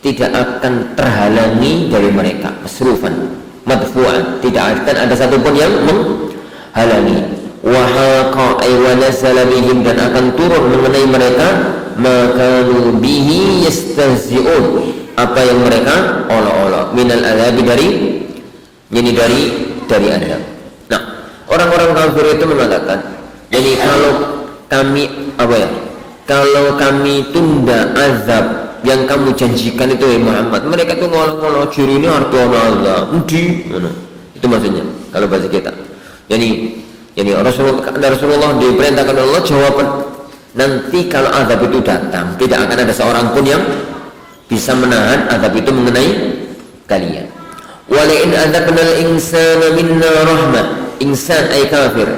tidak akan terhalangi dari mereka. Masrufan, madfu'an, tidak akan ada satupun yang menghalangi. Wa haqa ay wa nazala bihim, dan akan turun mengenai mereka ma kanu bihi yastahzi'un, apa yang mereka olok-olok, minal azabi, dari azab. Nah, orang-orang kafir itu mengatakan, jadi kalau kami tunda azab yang kamu janjikan itu ya Muhammad, mereka itu ngolok-ngolok ciri ini arti azab itu maksudnya kalau bahasa kita. Jadi Rasulullah diperintahkan oleh Allah, jawaban nanti kalau azab itu datang tidak akan ada seorang pun yang bisa menahan azab itu mengenai kalian. Wala in adzaqnal insana minna rahmah, insan ay kafir,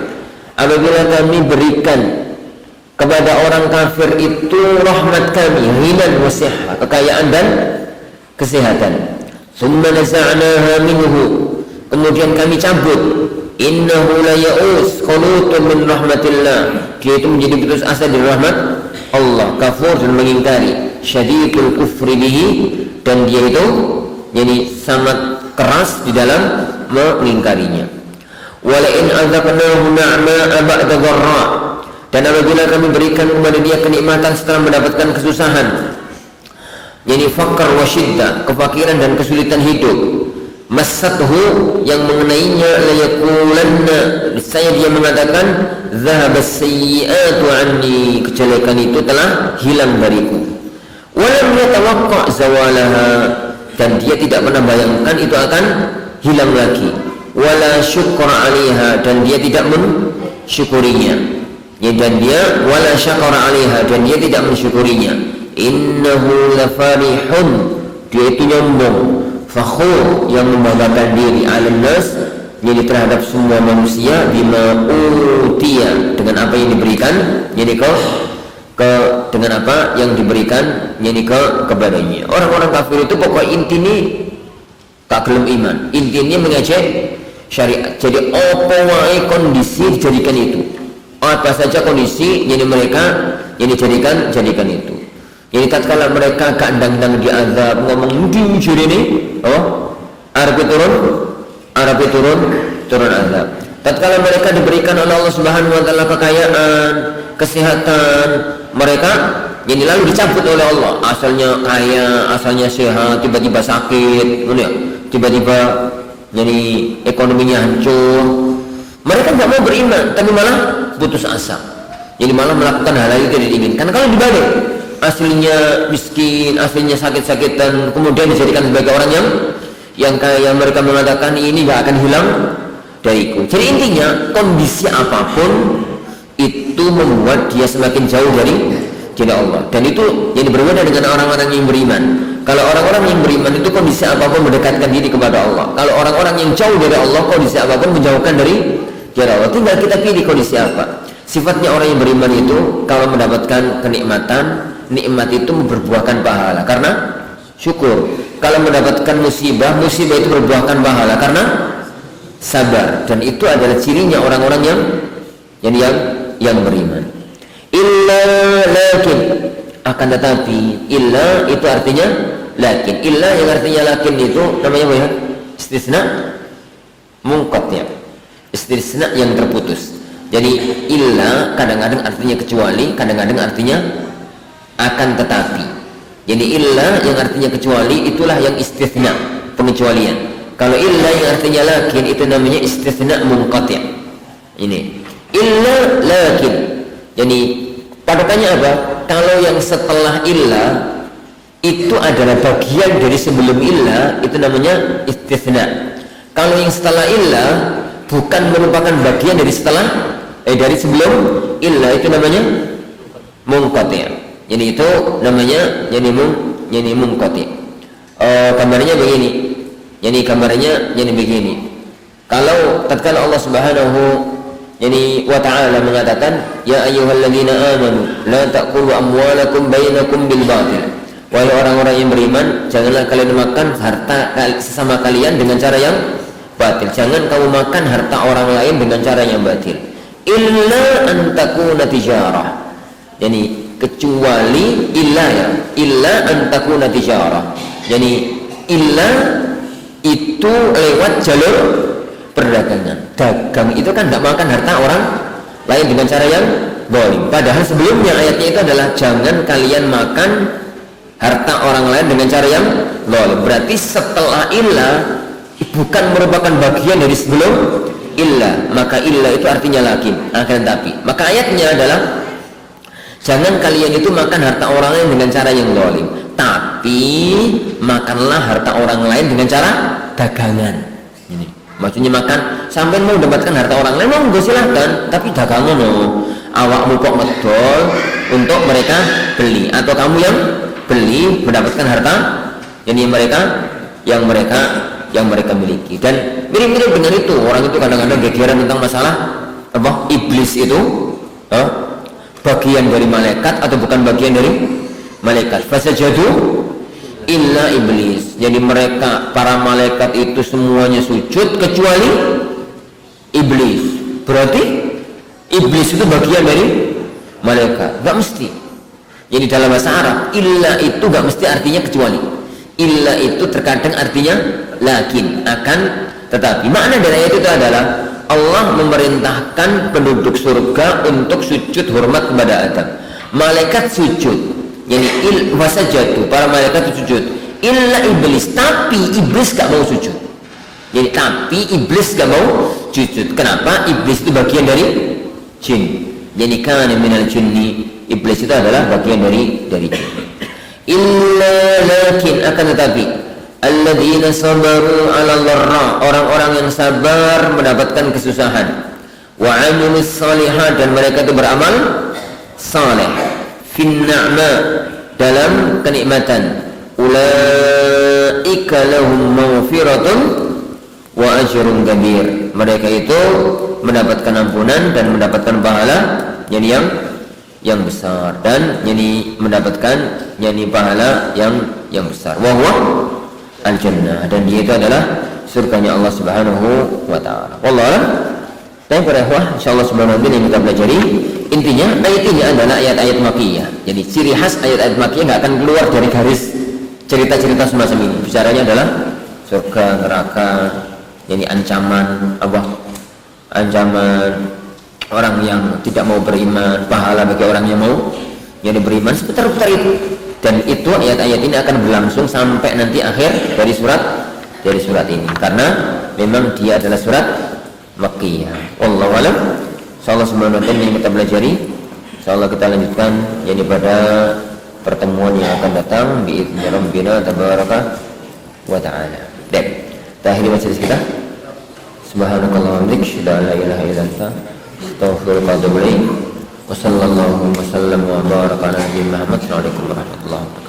apabila kami berikan kepada orang kafir itu rahmat kami, ghinan wa sihha, kekayaan dan kesehatan, summa naza'naha minhu, kemudian kami cabut, innahu la ya'us qanutun min rahmatillah, dia itu menjadi putus asa dari rahmat Allah, kafur dan mengingkari, syadidul kufri bihi, dan dia itu jadi sangat keras di dalam mengingkarinya. Wala in adzaqnahu na'ma'a ba'da dharra, dan apabila kami berikan kepada dia kenikmatan setelah mendapatkan kesusahan, yakni faqr wa syiddah, kefakiran dan kesulitan hidup, massathu, yang mengenainya, layaqulanna, saya dia mengatakan, dhahabas sayyi'atu anni, kejelekan itu telah hilang dariku. Walam yatawaqqa zawalaha, dan dia tidak pernah bayangkan itu akan hilang lagi. Wala syukra 'alaiha, dan dia tidak mensyukurinya. Ya, dan dia wala syakara 'alaiha, dan dia tidak mensyukurinya. Innahu lafarihun, dia itu nyombong, fakhur, yang membanggakan diri, 'alan nas, jadi terhadap semua manusia, bima utiya, dengan apa yang diberikan, jadi dengan apa yang diberikan, jadi kepadanya. Orang-orang kafir itu pokok intinya tak gelem iman, intinya mengejek syariat. Jadi apa wae kondisi dijadikan itu, apa saja kondisi, jadi mereka jadikan itu. Jadi tatkala mereka kadang-kadang diazab, ngomong di ini, Arab turun azab. Tatkala mereka diberikan oleh Allah Subhanahu wa taala kekayaan, kesehatan, mereka jadi lalu dicabut oleh Allah. Asalnya kaya, asalnya sehat, tiba-tiba sakit, tiba-tiba jadi ekonominya hancur. Mereka tidak mau beriman, tapi malah putus asa. Jadi malah melakukan hal-hal yang tidak diinginkan. Kalau dibalik, aslinya miskin, aslinya sakit-sakitan, kemudian dijadikan sebagai orang yang kaya, mereka mengatakan ini gak akan hilang dariku. Jadi intinya kondisi apapun itu membuat dia semakin jauh dari Allah. Dan itu yang berbeda dengan orang-orang yang beriman. Kalau orang-orang yang beriman itu kondisi apapun mendekatkan diri kepada Allah. Kalau orang-orang yang jauh dari Allah, kondisi apapun menjauhkan dari Allah. Tinggal kita pilih kondisi apa. Sifatnya orang yang beriman itu kalau mendapatkan kenikmatan, nikmat itu berbuahkan pahala karena syukur. Kalau mendapatkan musibah itu berbuahkan pahala karena sabar. Dan itu adalah cirinya orang-orang yang beriman. Illa lakin, akan tetapi, illa itu artinya lakin. Illa yang artinya lakin itu namanya apa ya? Istisna munqati', istisna yang terputus. Jadi illa kadang-kadang artinya kecuali, kadang-kadang artinya akan tetapi. Jadi illa yang artinya kecuali itulah yang istisna, pengecualian. Kalau illa yang artinya lakin itu namanya istisna munqati'. Ini illa lakin. Jadi patokannya apa? Kalau yang setelah illa itu adalah bagian dari sebelum illa, itu namanya istisna. Kalau yang setelah illa bukan merupakan bagian dari dari sebelum illa, itu namanya munqati'. Jadi itu namanya jadi munqati'. Gambarnya begini. Jadi gambarnya jadi begini. Kalau tatkala Allah Subhanahu wa ta'ala mengatakan, ya ayyuhalladzina amanu la ta'kulu amwalakum bainakum bil batil. Wahai orang-orang yang beriman, janganlah kalian makan harta sesama kalian dengan cara yang batil. Jangan kamu makan harta orang lain dengan cara yang batil. Illa an takuna tijarah. Jadi kecuali illa an takuna tijarah. Jadi illa itu lewat jalur perdagangan. Dagang itu kan tidak makan harta orang lain dengan cara yang zalim. Padahal sebelumnya ayatnya itu adalah jangan kalian makan harta orang lain dengan cara yang zalim. Berarti setelah illa bukan merupakan bagian dari sebelum illa, maka illa itu artinya lakin, akan tapi. Maka ayatnya adalah jangan kalian itu makan harta orang lain dengan cara yang zalim, tapi makanlah harta orang lain dengan cara dagangan. Ini maksudnya makan sampai mau mendapatkan harta orang lain, mau silahkan, tapi dagangan awakmu kok ngedol untuk mereka beli, atau kamu yang beli mendapatkan harta yang mereka miliki. Dan mirip-mirip dengan itu, orang itu kadang-kadang gegeran tentang masalah iblis itu bagian dari malaikat atau bukan bagian dari malaikat. Fasajadu illa iblis. Jadi mereka para malaikat itu semuanya sujud kecuali iblis. Berarti iblis itu bagian dari malaikat? Gak mesti. Jadi dalam bahasa Arab illa itu gak mesti artinya kecuali. Illa itu terkadang artinya lakin, akan tetapi. Makna dari ayat itu adalah Allah memerintahkan penduduk surga untuk sujud hormat kepada Adam. Malaikat sujud, yani wasajadu, para malaikat sujud, illa iblis, tapi iblis gak mau sujud. Jadi tapi iblis gak mau sujud. Kenapa? Iblis itu bagian dari jin. Jadi kana minal jinni, iblis itu adalah bagian dari jin. Illa lakin, akan tetapi alladzina sabaru 'ala dharra, orang-orang yang sabar mendapatkan kesusahan, wa 'amilus shalihat, dan mereka itu beramal saleh, fin na'ma, dalam kenikmatan, ulaika lahum maghfiratun wa ajrun kabir, mereka itu mendapatkan ampunan dan mendapatkan pahala yang besar, dan mendapatkan pahala yang besar. Wa huwa al-jannah, dan dia itu adalah surganya Allah Subhanahu wa taala. Wallahu a'lam. Dan para ikhwah, insyaallah subhanahu wa taala yang kita pelajari, intinya ayat ini adalah ayat-ayat makkiyah. Jadi ciri khas ayat-ayat makkiyah enggak akan keluar dari garis cerita-cerita semacam ini. Bicaranya adalah surga, neraka, ancaman orang yang tidak mau beriman, pahala bagi orang yang mau beriman, seputar-putar itu. Dan itu ayat-ayat ini akan berlangsung sampai nanti akhir dari surat ini, karena memang dia adalah surat makkiyah. Wallahu a'lam. Insyaallah subhanahu wa ta'ala yang kita pelajari, insyaallah kita lanjutkan pada pertemuan yang akan datang biizni rabbina tabaraka wa ta'ala. Dan kita akhiri majelis kita. Subhanakallahumma wa bihamdika, la ilaha illa anta, astaghfiruka wa atubu ilaik. Wa sallallahu wa sallam wa baraka ala nabiyyina Muhammad. Assalamualaikum warahmatullahi wabarakatuh.